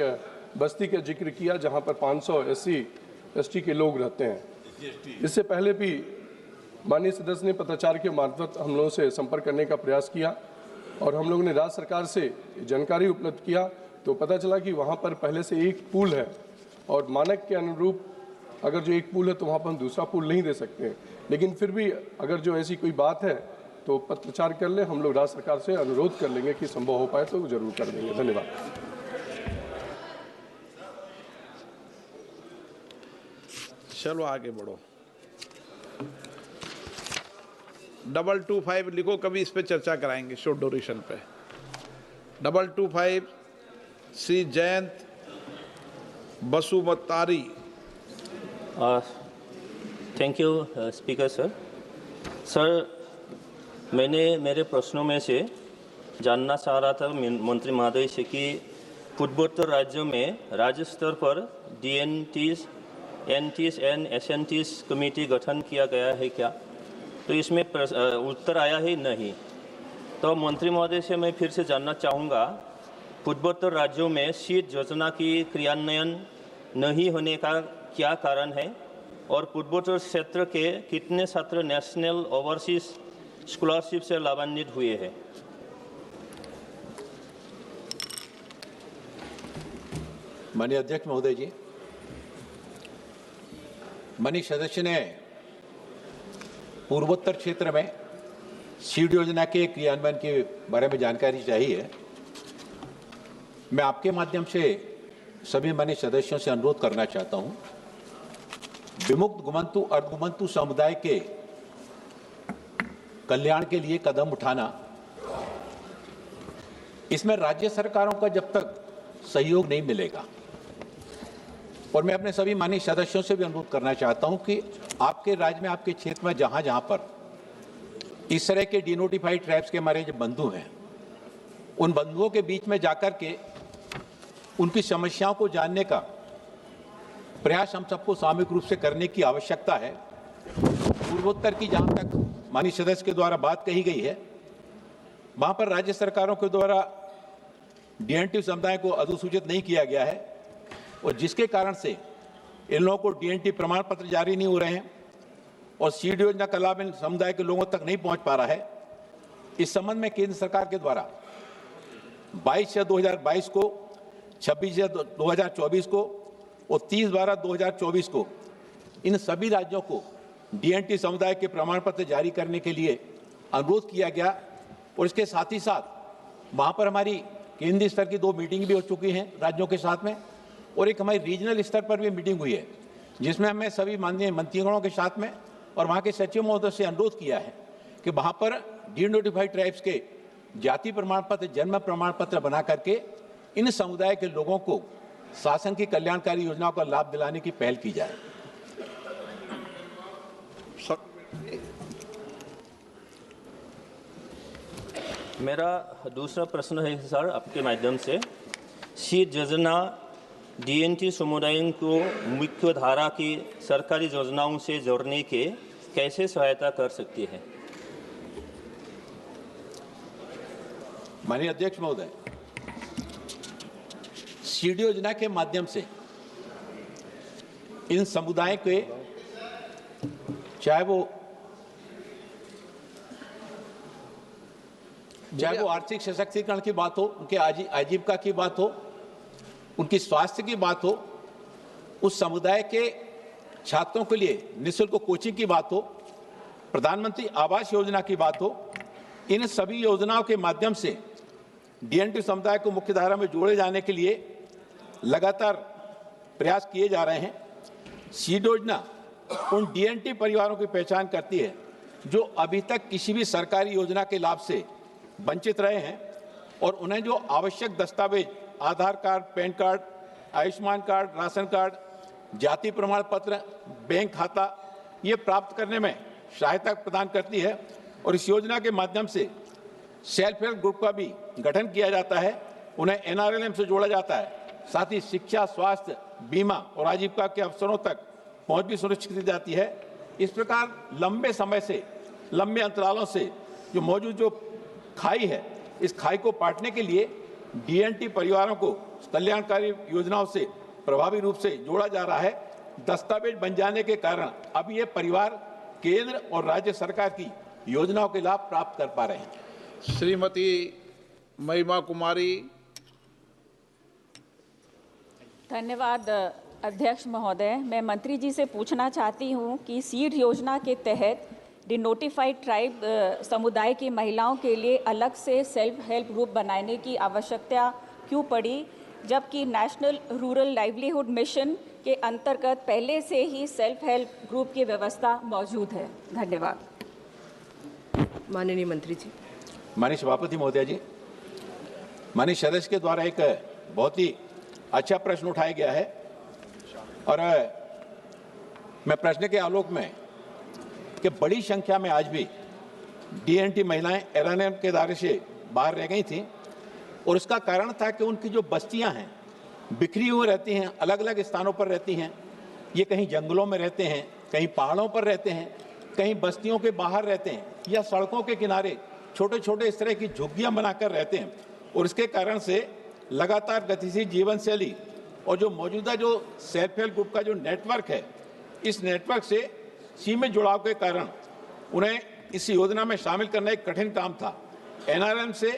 बस्ती का जिक्र किया जहां पर 500 SC ST के लोग रहते हैं। इससे पहले भी माननीय सदस्य ने पत्राचार के मार्फत हम लोगों से संपर्क करने का प्रयास किया और हम लोगों ने राज्य सरकार से जानकारी उपलब्ध किया तो पता चला कि वहां पर पहले से एक पुल है और मानक के अनुरूप अगर जो एक पुल है तो वहां पर हम दूसरा पुल नहीं दे सकते। लेकिन फिर भी अगर जो ऐसी कोई बात है तो पत्राचार कर ले, हम लोग राज्य सरकार से अनुरोध कर लेंगे कि संभव हो पाए तो जरूर कर देंगे। धन्यवाद। चलो आगे बढ़ो। 225 लिखो, कभी इस पे चर्चा कराएंगे शॉर्ट ड्यूरेशन पे। 225 Shri Jayant Basumatary. Thank you speaker sir. Sir, मैंने मेरे प्रश्नों में से जानना चाह रहा था मंत्री महोदय से कि पूर्वोत्तर राज्यों में राज्य स्तर पर DNTs, NTs and SNTs committee गठन किया गया है क्या? तो इसमें उत्तर आया ही नहीं। तो मंत्री महोदय से मैं फिर से जानना चाहूँगा, पूर्वोत्तर राज्यों में शीत योजना की क्रियान्वयन नहीं होने का क्या कारण है और पूर्वोत्तर क्षेत्र के कितने छात्र नेशनल ओवरसीज स्कॉलरशिप से लाभान्वित हुए हैं? माननीय अध्यक्ष महोदय जी, माननीय सदस्य ने पूर्वोत्तर क्षेत्र में सीड योजना के क्रियान्वयन के बारे में जानकारी चाहिए। मैं आपके माध्यम से सभी माननीय सदस्यों से अनुरोध करना चाहता हूं, विमुक्त घुमंतु अर्धघुमंतु समुदाय के कल्याण के लिए कदम उठाना, इसमें राज्य सरकारों का जब तक सहयोग नहीं मिलेगा, और मैं अपने सभी माननीय सदस्यों से भी अनुरोध करना चाहता हूं कि आपके राज्य में, आपके क्षेत्र में जहां जहां पर इस तरह के डिनोटिफाइड ट्राइब्स के हमारे जो बंधु हैं, उन बंधुओं के बीच में जाकर के उनकी समस्याओं को जानने का प्रयास हम सबको सामूहिक रूप से करने की आवश्यकता है। पूर्वोत्तर की जहां तक माननीय सदस्य के द्वारा बात कही गई है, वहां पर राज्य सरकारों के द्वारा डीएनटी समुदाय को अधिसूचित नहीं किया गया है, और जिसके कारण से इन लोगों को डीएनटी प्रमाण पत्र जारी नहीं हो रहे हैं और सीड योजना का लाभ इन समुदाय के लोगों तक नहीं पहुंच पा रहा है। इस संबंध में केंद्र सरकार के द्वारा 22/6/2022 को, 26/2024 को और 30/12/2024 को इन सभी राज्यों को डीएनटी समुदाय के प्रमाण पत्र जारी करने के लिए अनुरोध किया गया, और इसके साथ ही साथ वहां पर हमारी केंद्रीय स्तर की 2 मीटिंग भी हो चुकी हैं राज्यों के साथ में, और एक हमारी रीजनल स्तर पर भी मीटिंग हुई है, जिसमें हमने सभी माननीय मंत्रीगणों के साथ में और वहाँ के सचिव महोदय से अनुरोध किया है कि वहाँ पर डिनोटिफाइड ट्राइब्स के जाति प्रमाण पत्र, जन्म प्रमाण पत्र बना करके इन समुदाय के लोगों को शासन की कल्याणकारी योजनाओं का लाभ दिलाने की पहल की जाए। मेरा दूसरा प्रश्न है सर, आपके माध्यम से, सीड योजना डीएनटी समुदाय को मुख्य धारा की सरकारी योजनाओं से जोड़ने के कैसे सहायता कर सकती है? माननीय अध्यक्ष महोदय, सीड योजना के माध्यम से इन समुदाय के, चाहे वो आर्थिक सशक्तिकरण की बात हो, उनके आजीविका की बात हो, उनकी स्वास्थ्य की बात हो, उस समुदाय के छात्रों के लिए निःशुल्क कोचिंग की बात हो, प्रधानमंत्री आवास योजना की बात हो, इन सभी योजनाओं के माध्यम से डीएनटी समुदाय को मुख्यधारा में जोड़े जाने के लिए लगातार प्रयास किए जा रहे हैं। सीड योजना उन डीएनटी परिवारों की पहचान करती है जो अभी तक किसी भी सरकारी योजना के लाभ से वंचित रहे हैं, और उन्हें जो आवश्यक दस्तावेज, Aadhaar card, PAN card, Ayushman card, ration card, जाति प्रमाण पत्र, बैंक खाता, ये प्राप्त करने में सहायता प्रदान करती है। और इस योजना के माध्यम से सेल्फ हेल्प ग्रुप का भी गठन किया जाता है, उन्हें एनआरएलएम से जोड़ा जाता है, साथ ही शिक्षा, स्वास्थ्य, बीमा और आजीविका के अवसरों तक पहुंच भी सुनिश्चित की जाती है। इस प्रकार लंबे समय से, लंबे अंतरालों से जो मौजूद जो खाई है, इस खाई को पाटने के लिए डीएनटी परिवारों को कल्याणकारी योजनाओं से प्रभावी रूप से जोड़ा जा रहा है। दस्तावेज बन जाने के कारण अब ये परिवार केंद्र और राज्य सरकार की योजनाओं के लाभ प्राप्त कर पा रहे हैं। श्रीमती महिमा कुमारी। धन्यवाद अध्यक्ष महोदय। मैं मंत्री जी से पूछना चाहती हूं कि सीड योजना के तहत डिनोटिफाइड ट्राइब समुदाय की महिलाओं के लिए अलग से सेल्फ हेल्प ग्रुप बनाने की आवश्यकता क्यों पड़ी, जबकि नेशनल रूरल लाइवलीहुड मिशन के अंतर्गत पहले से ही सेल्फ हेल्प ग्रुप की व्यवस्था मौजूद है? धन्यवाद। माननीय मंत्री जी। माननीय सभापति महोदय जी, माननीय सदस्य के द्वारा एक बहुत ही अच्छा प्रश्न उठाया गया है, और मैं प्रश्न के आलोक में कि बड़ी संख्या में आज भी डीएनटी महिलाएं एनआरएलएम के दायरे से बाहर रह गई थीं, और उसका कारण था कि उनकी जो बस्तियां हैं बिखरी हुई रहती हैं, अलग अलग स्थानों पर रहती हैं। ये कहीं जंगलों में रहते हैं, कहीं पहाड़ों पर रहते हैं, कहीं बस्तियों के बाहर रहते हैं, या सड़कों के किनारे छोटे छोटे इस तरह की झुग्गियां बनाकर रहते हैं। और इसके कारण से लगातार गतिशील जीवन शैली और जो मौजूदा जो सेल्फ हेल्प ग्रुप का जो नेटवर्क है, इस नेटवर्क से सीमित जुड़ाव के कारण उन्हें इस योजना में शामिल करना एक कठिन काम था। एनआरएम से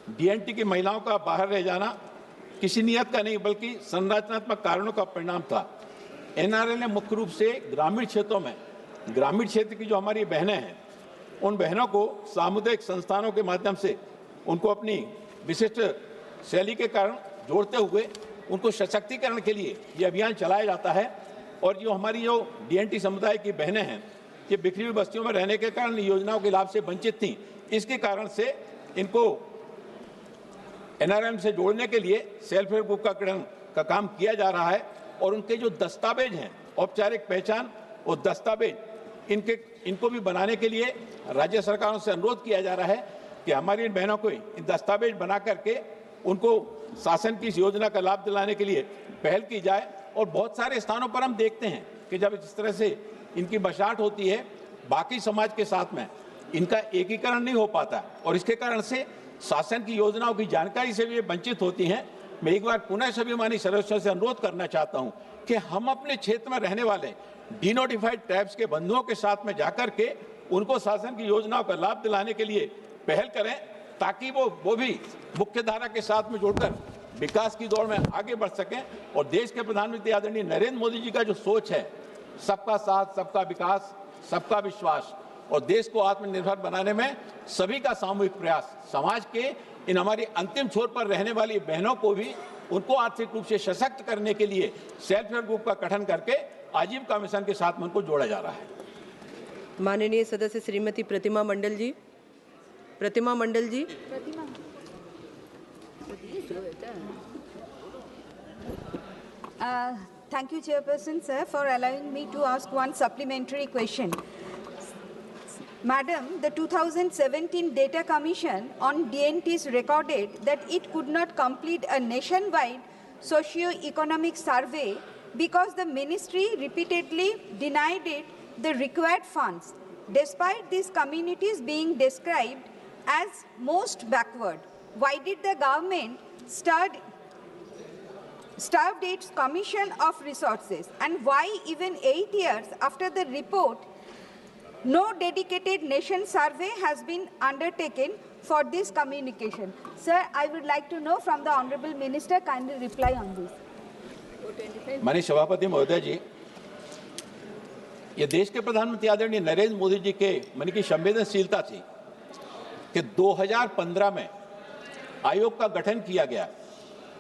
डीएनटी की महिलाओं का बाहर रह जाना किसी नियत का नहीं बल्कि संरचनात्मक कारणों का परिणाम था। एनआरएलएम मुख्य रूप से ग्रामीण क्षेत्रों में, ग्रामीण क्षेत्र की जो हमारी बहनें हैं, उन बहनों को सामुदायिक संस्थानों के माध्यम से उनको अपनी विशिष्ट शैली के कारण जोड़ते हुए उनको सशक्तिकरण के लिए ये अभियान चलाया जाता है। और जो हमारी जो DNT समुदाय की बहनें हैं, ये बिखरी हुई बस्तियों में रहने के कारण योजनाओं के लाभ से वंचित थीं, इसके कारण से इनको NRM से जोड़ने के लिए सेल्फ हेल्प ग्रुप का काम किया जा रहा है। और उनके जो दस्तावेज हैं, औपचारिक पहचान और दस्तावेज इनको भी बनाने के लिए राज्य सरकारों से अनुरोध किया जा रहा है कि हमारी इन बहनों को इन दस्तावेज बना करके उनको शासन की इस योजना का लाभ दिलाने के लिए पहल की जाए। और बहुत सारे स्थानों पर हम देखते हैं कि जब इस तरह से इनकी बसाहट होती है, बाकी समाज के साथ में इनका एकीकरण नहीं हो पाता और इसके कारण से शासन की योजनाओं की जानकारी से भी ये वंचित होती हैं। मैं एक बार पुनः सभी माननीय सदस्यों से अनुरोध करना चाहता हूं कि हम अपने क्षेत्र में रहने वाले डिनोटिफाइड ट्राइब्स के बंधुओं के साथ में जाकर के उनको शासन की योजनाओं का लाभ दिलाने के लिए पहल करें, ताकि वो भी मुख्य धारा के साथ में जुड़कर विकास की दौड़ में आगे बढ़ सकें। और देश के प्रधानमंत्री आदरणीय नरेंद्र मोदी जी का जो सोच है, सबका साथ, सबका विकास, सबका विश्वास और देश को आत्मनिर्भर बनाने में सभी का सामूहिक प्रयास, समाज के इन हमारी अंतिम छोर पर रहने वाली बहनों को भी उनको आर्थिक रूप से सशक्त करने के लिए सेल्फ हेल्प ग्रुप का गठन करके आजीविका मिशन के साथ में उनको जोड़ा जा रहा है। माननीय सदस्य श्रीमती प्रतिमा मंडल जी। प्रतिमा मंडल जी। Thank you, Chairperson, sir, for allowing me to ask one supplementary question. Madam, the 2017 Data Commission on DNTs recorded that it could not complete a nationwide socio-economic survey because the ministry repeatedly denied it the required funds, despite these communities being described as most backward. Why did the government starved its commission of resources, and why even 8 years after the report, no dedicated nation survey has been undertaken for this communication? Sir, I would like to know from the Honorable Minister, kindly reply on this. माननीय सभापति महोदय जी, ये देश के प्रधानमंत्री आदरणीय नरेंद्र मोदी जी के मन की संवेदनशीलता थी कि 2015 में आयोग का गठन किया गया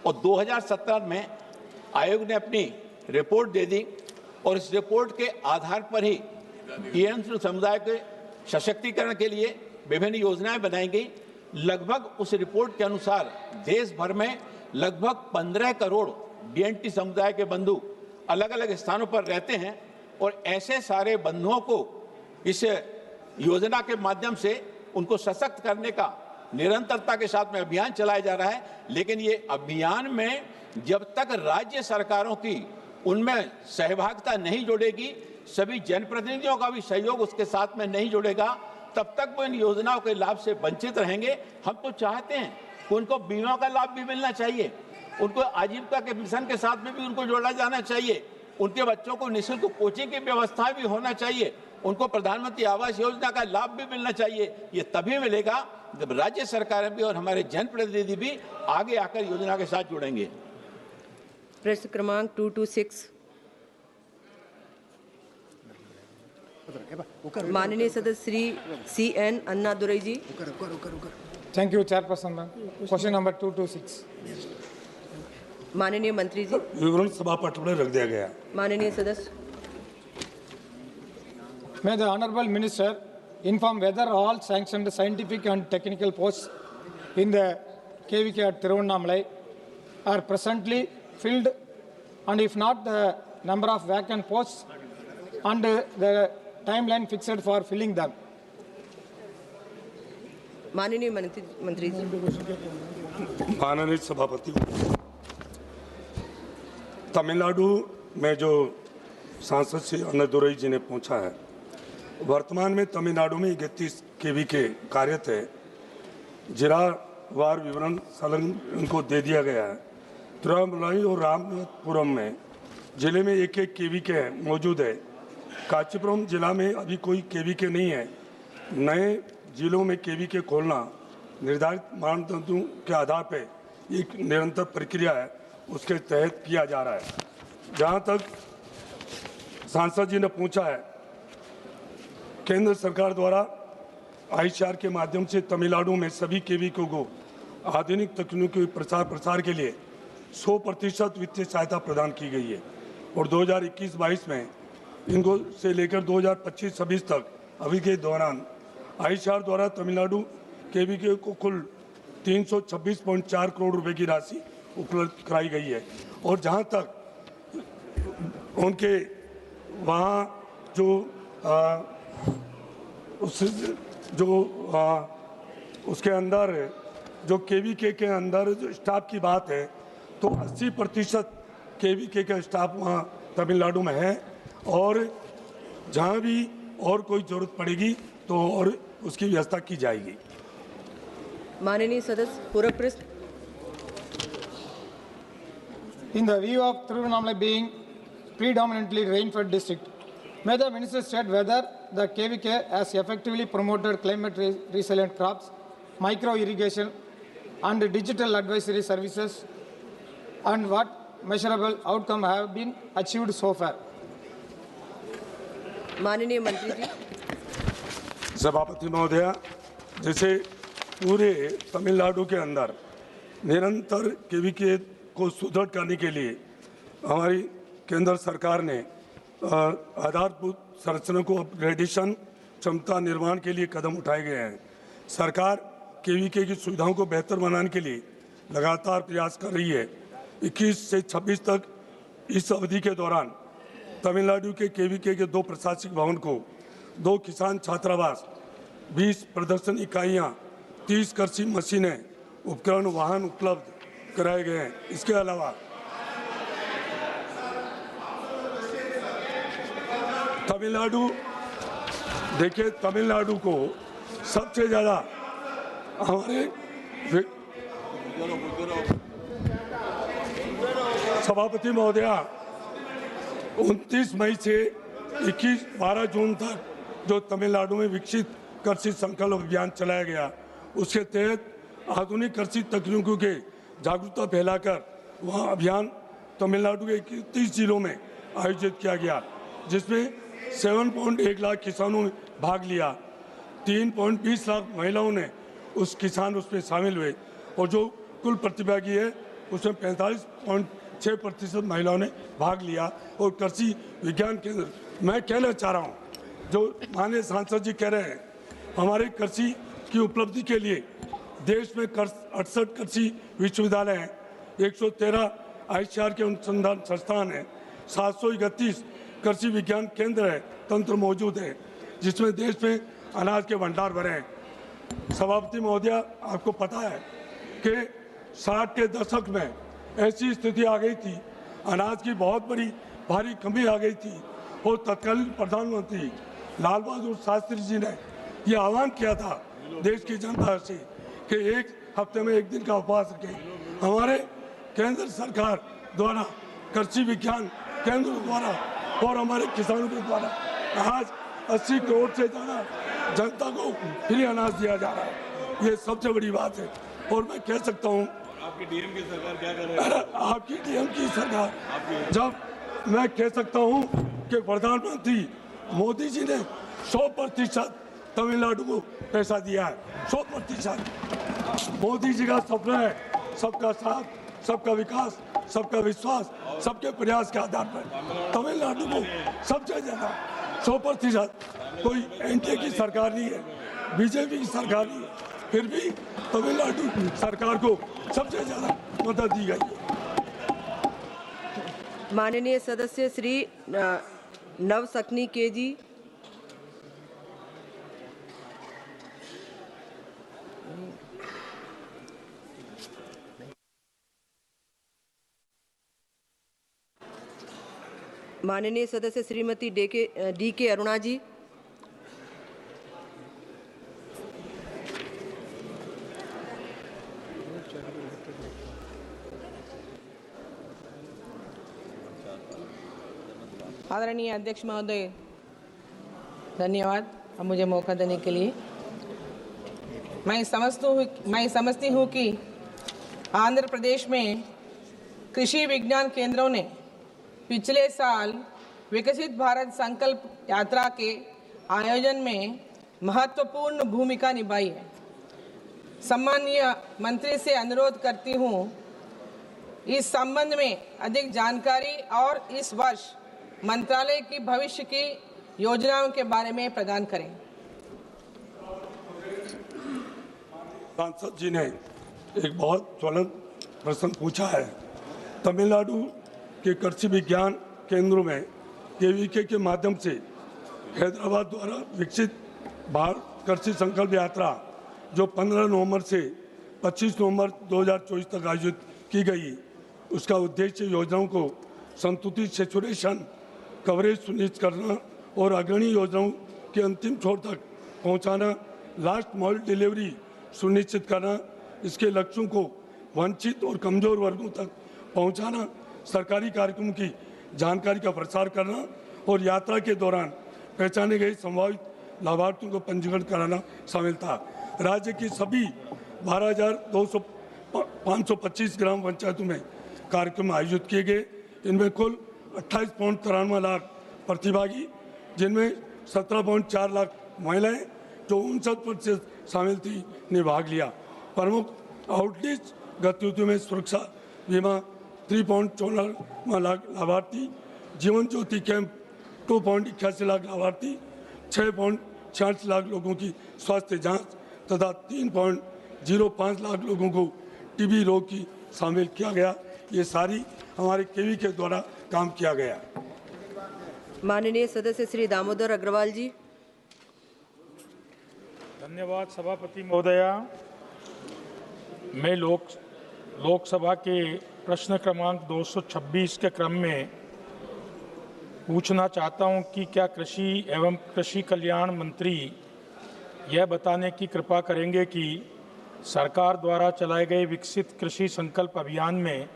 और 2017 में आयोग ने अपनी रिपोर्ट दे दी और इस रिपोर्ट के आधार पर ही DNT समुदाय के सशक्तिकरण के लिए विभिन्न योजनाएं बनाई गई। लगभग उस रिपोर्ट के अनुसार देश भर में लगभग 15 करोड़ DNT समुदाय के बंधु अलग अलग स्थानों पर रहते हैं और ऐसे सारे बंधुओं को इस योजना के माध्यम से उनको सशक्त करने का निरंतरता के साथ में अभियान चलाया जा रहा है। लेकिन ये अभियान में जब तक राज्य सरकारों की उनमें सहभागिता नहीं जुड़ेगी, सभी जनप्रतिनिधियों का भी सहयोग उसके साथ में नहीं जुड़ेगा, तब तक वो इन योजनाओं के लाभ से वंचित रहेंगे। हम तो चाहते हैं कि उनको बीमा का लाभ भी मिलना चाहिए, उनको आजीविका के मिशन के साथ में भी उनको जोड़ा जाना चाहिए, उनके बच्चों को निःशुल्क कोचिंग की व्यवस्था भी होना चाहिए, उनको प्रधानमंत्री आवास योजना का लाभ भी मिलना चाहिए। ये तभी मिलेगा जब राज्य सरकारें भी और हमारे जनप्रतिनिधि भी आगे आकर योजना के साथ जुड़ेंगे। प्रश्न क्रमांक 226 माननीय सदस्य Shri CN Annadurai ji. Thank you chairperson ma'am. Question number 226 माननीय मंत्री जी। विवरण सभा पट पर रख दिया गया। माननीय सदस्य। May the Honorable Minister inform whether all sanctioned scientific and technical posts in the KVK at Tiruvannamalai are presently filled, and if not, the number of vacant posts and the timeline fixed for filling them. माननीय मंत्री जी। माननीय सभापति, तमिलनाडु में जो सांसद श्री अन्नादुरई जी ने पूछा है, वर्तमान में तमिलनाडु में 31 KVK कार्यरत है। जिलावार विवरण संलग्न उनको दे दिया गया है। तिरुवन्नामलाई और रामनाथपुरम में जिले में एक KVK मौजूद है। कांचीपुरम जिला में अभी कोई KVK नहीं है। नए जिलों में KVK खोलना निर्धारित मानदंडों के आधार पर एक निरंतर प्रक्रिया है, उसके तहत किया जा रहा है। जहाँ तक सांसद जी ने पूछा है, केंद्र सरकार द्वारा ICAR के माध्यम से तमिलनाडु में सभी KVK को आधुनिक तकनीकी प्रसार के लिए 100% वित्तीय सहायता प्रदान की गई है और 2021-22 में इनको से लेकर 2025-26 तक अवधि के दौरान आईसीआर द्वारा तमिलनाडु केवीके को कुल 326.4 करोड़ रुपए की राशि उपलब्ध कराई गई है। और जहां तक उनके वहाँ उसके अंदर जो केवीके के अंदर जो स्टाफ की बात है तो 80% केवीके का स्टाफ वहाँ तमिलनाडु में है और जहाँ भी और कोई जरूरत पड़ेगी तो और उसकी व्यवस्था की जाएगी। माननीय सदस्य पूरक प्रश्न। In the view of Tirunnamalai being predominantly rain-fed district, may the minister state whether the KVK has effectively promoted climate resilient crops, micro irrigation and digital advisory services, and what measurable outcome have been achieved so far? माननीय मंत्री जी। सभापति महोदया, जैसे पूरे तमिलनाडु के अंदर निरंतर KVK को सुदृढ़ करने के लिए हमारी केंद्र सरकार ने आधारभूत संरचना को अपग्रेडेशन क्षमता निर्माण के लिए कदम उठाए गए हैं। सरकार केवीके की सुविधाओं को बेहतर बनाने के लिए लगातार प्रयास कर रही है। 21 से 26 तक इस अवधि के दौरान तमिलनाडु के केवीके के 2 प्रशासनिक भवन को 2 किसान छात्रावास, 20 प्रदर्शन इकाइयाँ, 30 कृषि मशीनें, उपकरण, वाहन उपलब्ध कराए गए हैं। इसके अलावा तमिलनाडु को सबसे ज़्यादा हमारे सभापति महोदया 29 मई से 12 जून तक जो तमिलनाडु में विकसित कृषि संकल्प अभियान चलाया गया, उसके तहत आधुनिक कृषि तकनीकों के जागरूकता फैलाकर वहाँ अभियान तमिलनाडु के 31 जिलों में आयोजित किया गया, जिसमें 7.1 लाख किसानों ने भाग लिया। 3.20 लाख महिलाओं ने उसमें शामिल हुए और जो कुल प्रतिभागी है उसमें 45.6% महिलाओं ने भाग लिया। और कृषि विज्ञान केंद्र, मैं कहना चाह रहा हूँ, जो माननीय सांसद जी कह रहे हैं, हमारे कृषि की उपलब्धि के लिए देश में 68 कृषि विश्वविद्यालय हैं, 113 आईसीआर के अनुसंधान संस्थान हैं, 731 कृषि विज्ञान केंद्र है, तंत्र मौजूद है, जिसमें देश में अनाज के भंडार भरे हैं। सभापति महोदया, आपको पता है कि 60 के दशक में ऐसी स्थिति आ गई थी, अनाज की बहुत बड़ी भारी कमी आ गई थी और तत्कालीन प्रधानमंत्री लाल बहादुर शास्त्री जी ने ये आह्वान किया था देश की जनता से कि एक हफ्ते में 1 दिन का उपवास रखें। हमारे केंद्र सरकार द्वारा, कृषि विज्ञान केंद्र द्वारा और हमारे किसानों के द्वारा आज 80 करोड़ से ज़्यादा जनता को फ्री अनाज दिया जा रहा है। ये सबसे बड़ी बात है। और मैं कह सकता हूँ, आपकी डीएम की सरकार क्या कर रही है? आपकी डीएम की सरकार, जब मैं कह सकता हूँ कि प्रधानमंत्री मोदी जी ने 100% तमिलनाडु को पैसा दिया है। 100% मोदी जी का सपना है सबका साथ, सबका विकास, सबका विश्वास, सबके प्रयास के आधार पर तमिलनाडु को सबसे ज्यादा 100%, कोई एनडीए की सरकार नहीं है, बीजेपी की सरकार नहीं है, फिर भी तमिलनाडु सरकार को सबसे ज्यादा मदद दी गई है। माननीय सदस्य श्री नव सकनी के जी। माननीय सदस्य श्रीमती डी के अरुणा जी। आदरणीय अध्यक्ष महोदय, धन्यवाद अब मुझे मौका देने के लिए। मैं समझती हूँ कि आंध्र प्रदेश में कृषि विज्ञान केंद्रों ने पिछले साल विकसित भारत संकल्प यात्रा के आयोजन में महत्वपूर्ण भूमिका निभाई है। सम्मानीय मंत्री से अनुरोध करती हूँ इस संबंध में अधिक जानकारी और इस वर्ष मंत्रालय की भविष्य की योजनाओं के बारे में प्रदान करें। सांसद जी ने एक बहुत ज्वलंत प्रश्न पूछा है। तमिलनाडु के कृषि विज्ञान केंद्रों में केवीके के माध्यम से हैदराबाद द्वारा विकसित भारत कृषि संकल्प यात्रा जो 15 नवंबर से 25 नवंबर 2024 तक आयोजित की गई, उसका उद्देश्य योजनाओं को संतुलित सैचुरेशन कवरेज सुनिश्चित करना और अग्रणी योजनाओं के अंतिम छोर तक पहुंचाना, लास्ट माइल डिलीवरी सुनिश्चित करना, इसके लक्ष्यों को वंचित और कमजोर वर्गों तक पहुंचाना, सरकारी कार्यक्रमों की जानकारी का प्रसार करना और यात्रा के दौरान पहचाने गए संभावित लाभार्थियों को पंजीकरण कराना शामिल था। राज्य की सभी 12,525 ग्राम पंचायतों में कार्यक्रम आयोजित किए गए। इनमें कुल 28.93 लाख प्रतिभागी, जिनमें 17.4 लाख महिलाएं जो 59% शामिल थी, ने भाग लिया। प्रमुख आउटरीच गतिविधियों में सुरक्षा बीमा 3.14 लाख लाभार्थी, जीवन ज्योति कैंप 2.81 लाख लाभार्थी, 6.66 लाख लोगों की स्वास्थ्य जांच तथा 3.05 लाख लोगों को टीबी रोग की शामिल किया गया। ये सारी हमारे केवी के द्वारा काम किया गया। माननीय सदस्य श्री दामोदर अग्रवाल जी। धन्यवाद सभापति महोदया। मैं लोकसभा के प्रश्न क्रमांक 226 के क्रम में पूछना चाहता हूं कि क्या कृषि एवं कृषि कल्याण मंत्री यह बताने की कृपा करेंगे कि सरकार द्वारा चलाए गए विकसित कृषि संकल्प अभियान में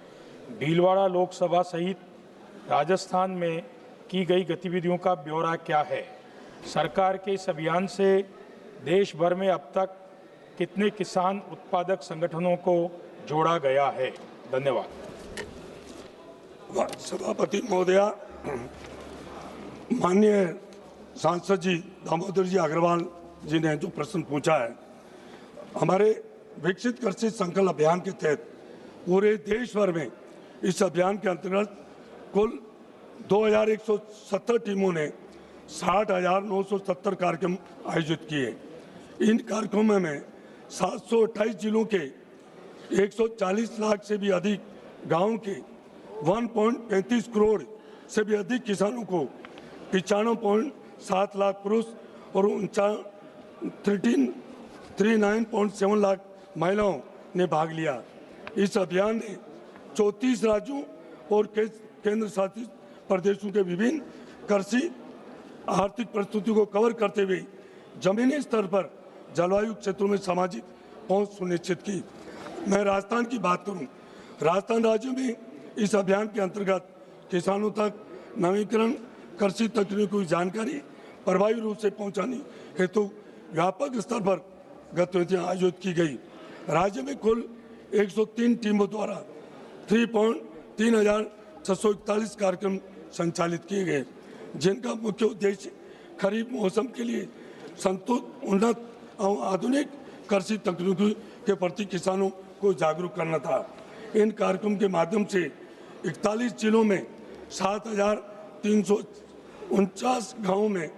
भीलवाड़ा लोकसभा सहित राजस्थान में की गई गतिविधियों का ब्यौरा क्या है। सरकार के इस अभियान से देश भर में अब तक कितने किसान उत्पादक संगठनों को जोड़ा गया है। धन्यवाद। सभापति महोदया, माननीय सांसद जी दामोदर जी अग्रवाल जी ने जो प्रश्न पूछा है, हमारे विकसित कृषि संकल्प अभियान के तहत पूरे देश भर में इस अभियान के अंतर्गत कुल 2170 टीमों ने 60,970 कार्यक्रम आयोजित किए। इन कार्यक्रमों में 728 जिलों के 140 लाख से भी अधिक गांवों के 1.35 करोड़ से भी अधिक किसानों को 95.7 लाख पुरुष और 39.7 लाख महिलाओं ने भाग लिया। इस अभियान ने 34 राज्यों और केंद्र शासित प्रदेशों के विभिन्न कृषि आर्थिक परिस्थितियों को कवर करते हुए जमीनी स्तर पर जलवायु क्षेत्रों में सामाजिक पहुंच सुनिश्चित की। मैं राजस्थान की बात करूं, राजस्थान राज्य में इस अभियान के अंतर्गत किसानों तक नवीकरण कृषि तकनीकों की जानकारी प्रभावी रूप से पहुंचाने हेतु व्यापक स्तर पर गतिविधियां आयोजित की गई। राज्य में कुल 103 टीमों द्वारा 3,641 कार्यक्रम संचालित किए गए, जिनका मुख्य उद्देश्य खरीफ मौसम के लिए संतुलित, उन्नत और आधुनिक कृषि तकनीकों के प्रति किसानों को जागरूक करना था। इन कार्यक्रम के माध्यम से 41 जिलों में 7,349 गाँवों में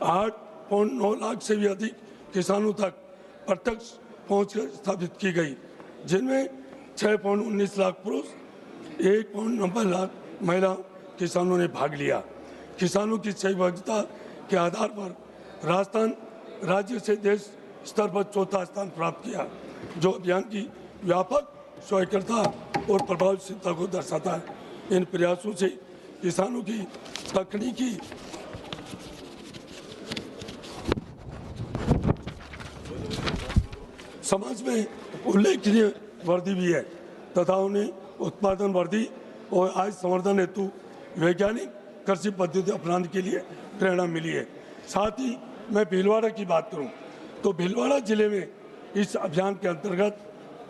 8.9 लाख से भी अधिक किसानों तक प्रत्यक्ष पहुंच स्थापित की गई, जिनमें 6.19 लाख पुरुष, 1.90 लाख महिला किसानों ने भाग लिया। किसानों की सहभागिता के आधार पर राजस्थान राज्य से देश स्तर पर चौथा स्थान प्राप्त किया, जो अभियान की व्यापक स्वायत्तता और प्रभावशीलता को दर्शाता है। इन प्रयासों से किसानों की तकनीकी समाज में उल्लेखनीय वृद्धि भी है तथा उन्हें उत्पादन वृद्धि और आय संवर्धन हेतु वैज्ञानिक कृषि पद्धति अपनाने के लिए प्रेरणा मिली है। साथ ही मैं भीलवाड़ा की बात करूं तो भीलवाड़ा जिले में इस अभियान के अंतर्गत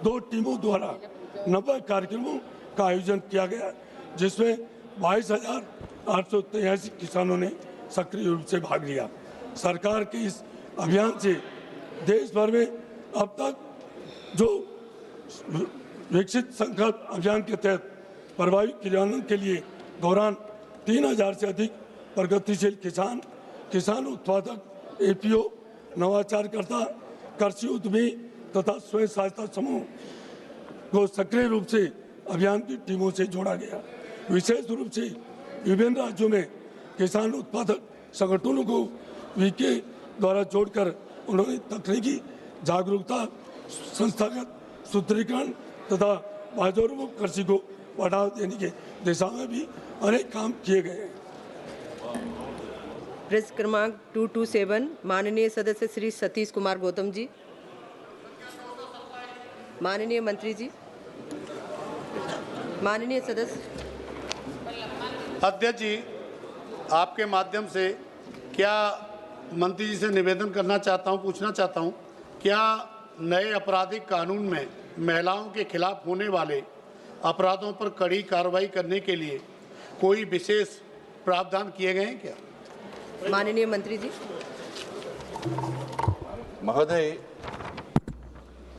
2 टीमों द्वारा 90 कार्यक्रमों का आयोजन किया गया, जिसमें 22,883 किसानों ने सक्रिय रूप से भाग लिया। सरकार के इस अभियान से देश भर में अब तक जो विकसित संकल्प अभियान के तहत प्रभावी क्रियान्वयन के लिए दौरान 3000 से अधिक प्रगतिशील किसान उत्पादक एपीओ, नवाचारकर्ता, कृषि उद्यमी तथा स्वयं सहायता समूह को सक्रिय रूप से अभियान की टीमों से जोड़ा गया। विशेष रूप से विभिन्न राज्यों में किसान उत्पादक संगठनों को वीके द्वारा जोड़कर उन्होंने तकनीकी जागरूकता, संस्थागत सुदृढ़ीकरण तथा बाजारोन्मुख कृषि को बढ़ावा देने के दिशा में भी अनेक काम किए गए हैं। प्रश्न क्रमांक 227 माननीय सदस्य श्री सतीश कुमार गौतम जी। माननीय मंत्री जी। माननीय सदस्य। अध्यक्ष जी, आपके माध्यम से क्या मंत्री जी से निवेदन करना चाहता हूं, पूछना चाहता हूं, क्या नए आपराधिक कानून में महिलाओं के खिलाफ होने वाले अपराधों पर कड़ी कार्रवाई करने के लिए कोई विशेष प्रावधान किए गए हैं क्या? माननीय मंत्री जी। महोदय,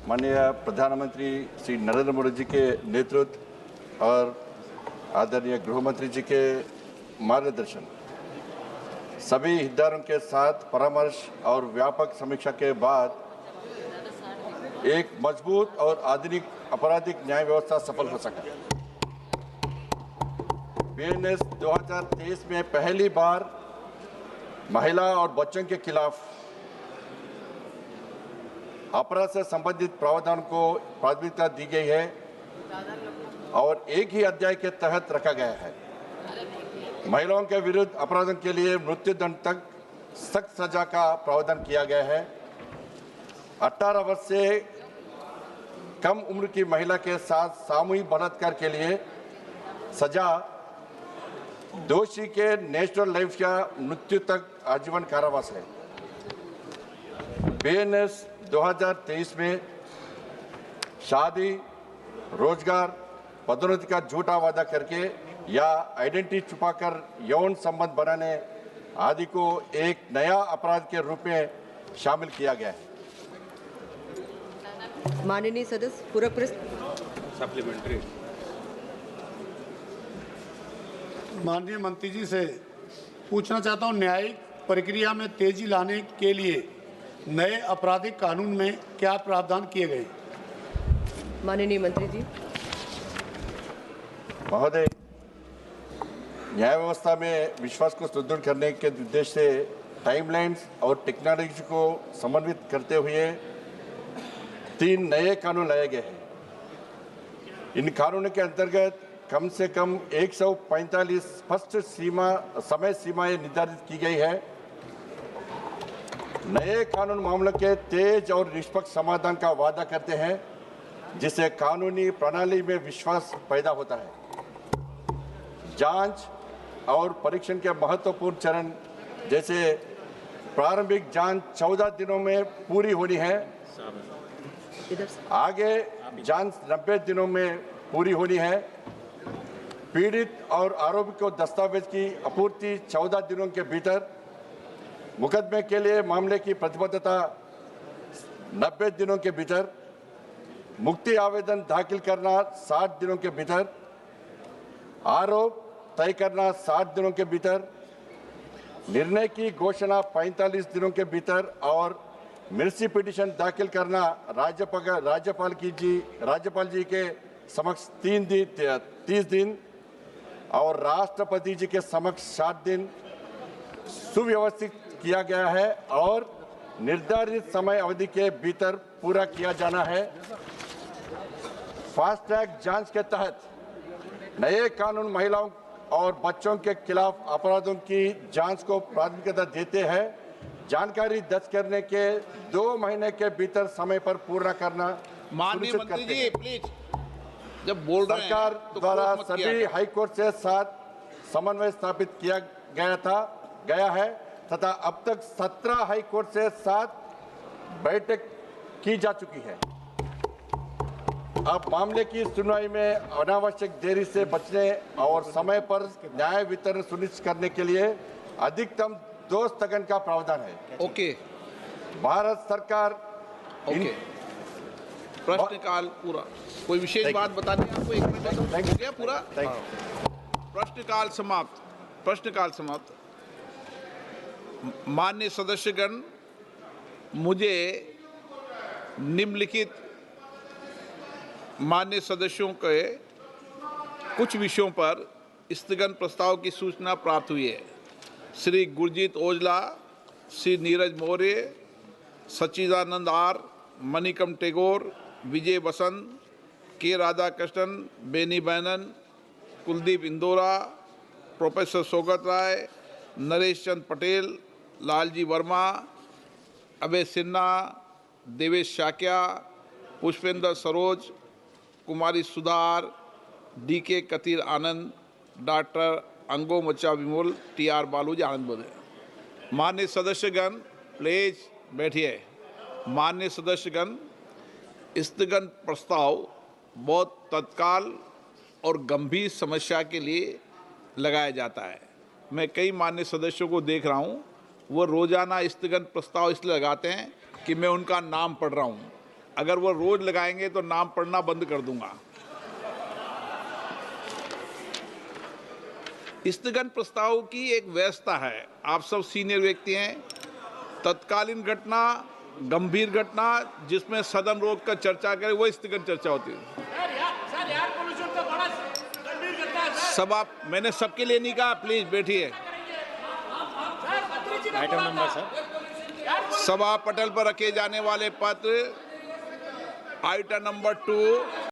माननीय प्रधानमंत्री श्री नरेंद्र मोदी जी के नेतृत्व और आदरणीय गृह मंत्री जी के मार्गदर्शन, सभी हितधारकों के साथ परामर्श और व्यापक समीक्षा के बाद एक मजबूत और आधुनिक आपराधिक न्याय व्यवस्था सफल हो सका। बीएनएस 2023 में पहली बार महिला और बच्चों के खिलाफ अपराध से संबंधित प्रावधान को प्राथमिकता दी गई है और एक ही अध्याय के तहत रखा गया है। महिलाओं के विरुद्ध अपराधों के लिए मृत्युदंड तक सख्त सजा का प्रावधान किया गया है। 18 वर्ष से कम उम्र की महिला के साथ सामूहिक बलात्कार के लिए सजा दोषी के नेचुरल लाइफ या मृत्यु तक आजीवन कारावास है। बीएनएस 2023 में शादी, रोजगार, पदोन्नति का झूठा वादा करके या आइडेंटिटी छुपाकर यौन संबंध बनाने आदि को एक नया अपराध के रूप में शामिल किया गया है। माननीय सदस्य पूरक प्रश्न। सप्लीमेंट्री। माननीय मंत्री जी से पूछना चाहता हूं, न्यायिक प्रक्रिया में तेजी लाने के लिए नए आपराधिक कानून में क्या प्रावधान किए गए? माननीय मंत्री जी। महोदय, न्याय व्यवस्था में विश्वास को सुदृढ़ करने के उद्देश्य से टाइमलाइंस और टेक्नोलॉजी को समन्वित करते हुए 3 नए कानून लाए गए हैं। इन कानूनों के अंतर्गत कम से कम 145 स्पष्ट समय सीमाएं निर्धारित की गई है। नए कानून मामलों के तेज और निष्पक्ष समाधान का वादा करते हैं, जिससे कानूनी प्रणाली में विश्वास पैदा होता है। जांच और परीक्षण के महत्वपूर्ण चरण जैसे प्रारंभिक जांच 14 दिनों में पूरी होनी है, आगे जांच 90 दिनों में पूरी होनी है, पीड़ित और आरोपी को दस्तावेज की आपूर्ति 14 दिनों के भीतर, मुकदमे के लिए मामले की प्रतिबद्धता 90 दिनों के भीतर, मुक्ति आवेदन दाखिल करना 60 दिनों के भीतर, आरोप तय करना 60 दिनों के भीतर, निर्णय की घोषणा 45 दिनों के भीतर और मिर्सी पिटीशन दाखिल करना राज्यपाल जी के समक्ष 30 दिन और राष्ट्रपति जी के समक्ष 60 दिन सुव्यवस्थित किया गया है और निर्धारित समय अवधि के भीतर पूरा किया जाना है। फास्ट ट्रैक जांच के तहत नए कानून महिलाओं और बच्चों के खिलाफ अपराधों की जांच को प्राथमिकता देते हैं। जानकारी दर्ज करने के 2 महीने के भीतर समय पर पूरा करना माननीय सुनिश्चित मंत्री करते जी हैं। प्लीज, जब बोल रहे हैं सरकार तो द्वारा क्रोध मत किया सभी करें। हाईकोर्ट से साथ समन्वय स्थापित किया गया है तथा अब तक 17 हाईकोर्ट से साथ बैठक की जा चुकी है। अब मामले की सुनवाई में अनावश्यक देरी से बचने और समय पर न्याय वितरण सुनिश्चित करने के लिए अधिकतम 2 स्थगन का प्रावधान है। ओके। भारत सरकार प्रश्नकाल पूरा। कोई विशेष बात बतानी है आपको? 1 मिनट हो गया पूरा। प्रश्नकाल समाप्त। प्रश्नकाल समाप्त। माननीय सदस्यगण, मुझे निम्नलिखित माननीय सदस्यों के कुछ विषयों पर स्थगन प्रस्ताव की सूचना प्राप्त हुई है। श्री गुरजीत ओजला, श्री नीरज मौर्य, सच्चिदानंद आर, मणिकम टेगोर, विजय बसंत, के राधाकृष्णन, बेनी बैनन, कुलदीप इंदौरा, प्रोफेसर सौगत राय, नरेश चंद पटेल, लालजी वर्मा, अभय सिन्हा, देवेश शाक्या, पुष्पेंद्र सरोज, कुमारी सुधार, DK कतील आनंद, डॉक्टर अंगो मच्चा विमल, TR बालूजी आनंद बोले। माननीय सदस्यगण, प्लीज बैठिए। माननीय सदस्यगण, स्थगन प्रस्ताव बहुत तत्काल और गंभीर समस्या के लिए लगाया जाता है। मैं कई माननीय सदस्यों को देख रहा हूं, वो रोजाना स्थगन प्रस्ताव इसलिए लगाते हैं कि मैं उनका नाम पढ़ रहा हूं। अगर वो रोज लगाएंगे तो नाम पढ़ना बंद कर दूंगा। स्थगन प्रस्ताव की एक व्यवस्था है। आप सब सीनियर व्यक्ति हैं। तत्कालीन घटना, गंभीर घटना जिसमें सदन रोक कर चर्चा करे, वो स्थगन चर्चा होती है। सभा, मैंने सबके लिए नहीं कहा, प्लीज बैठिए। Item number sir. सभा पटल पर रखे जाने वाले पत्र आइटम नंबर 2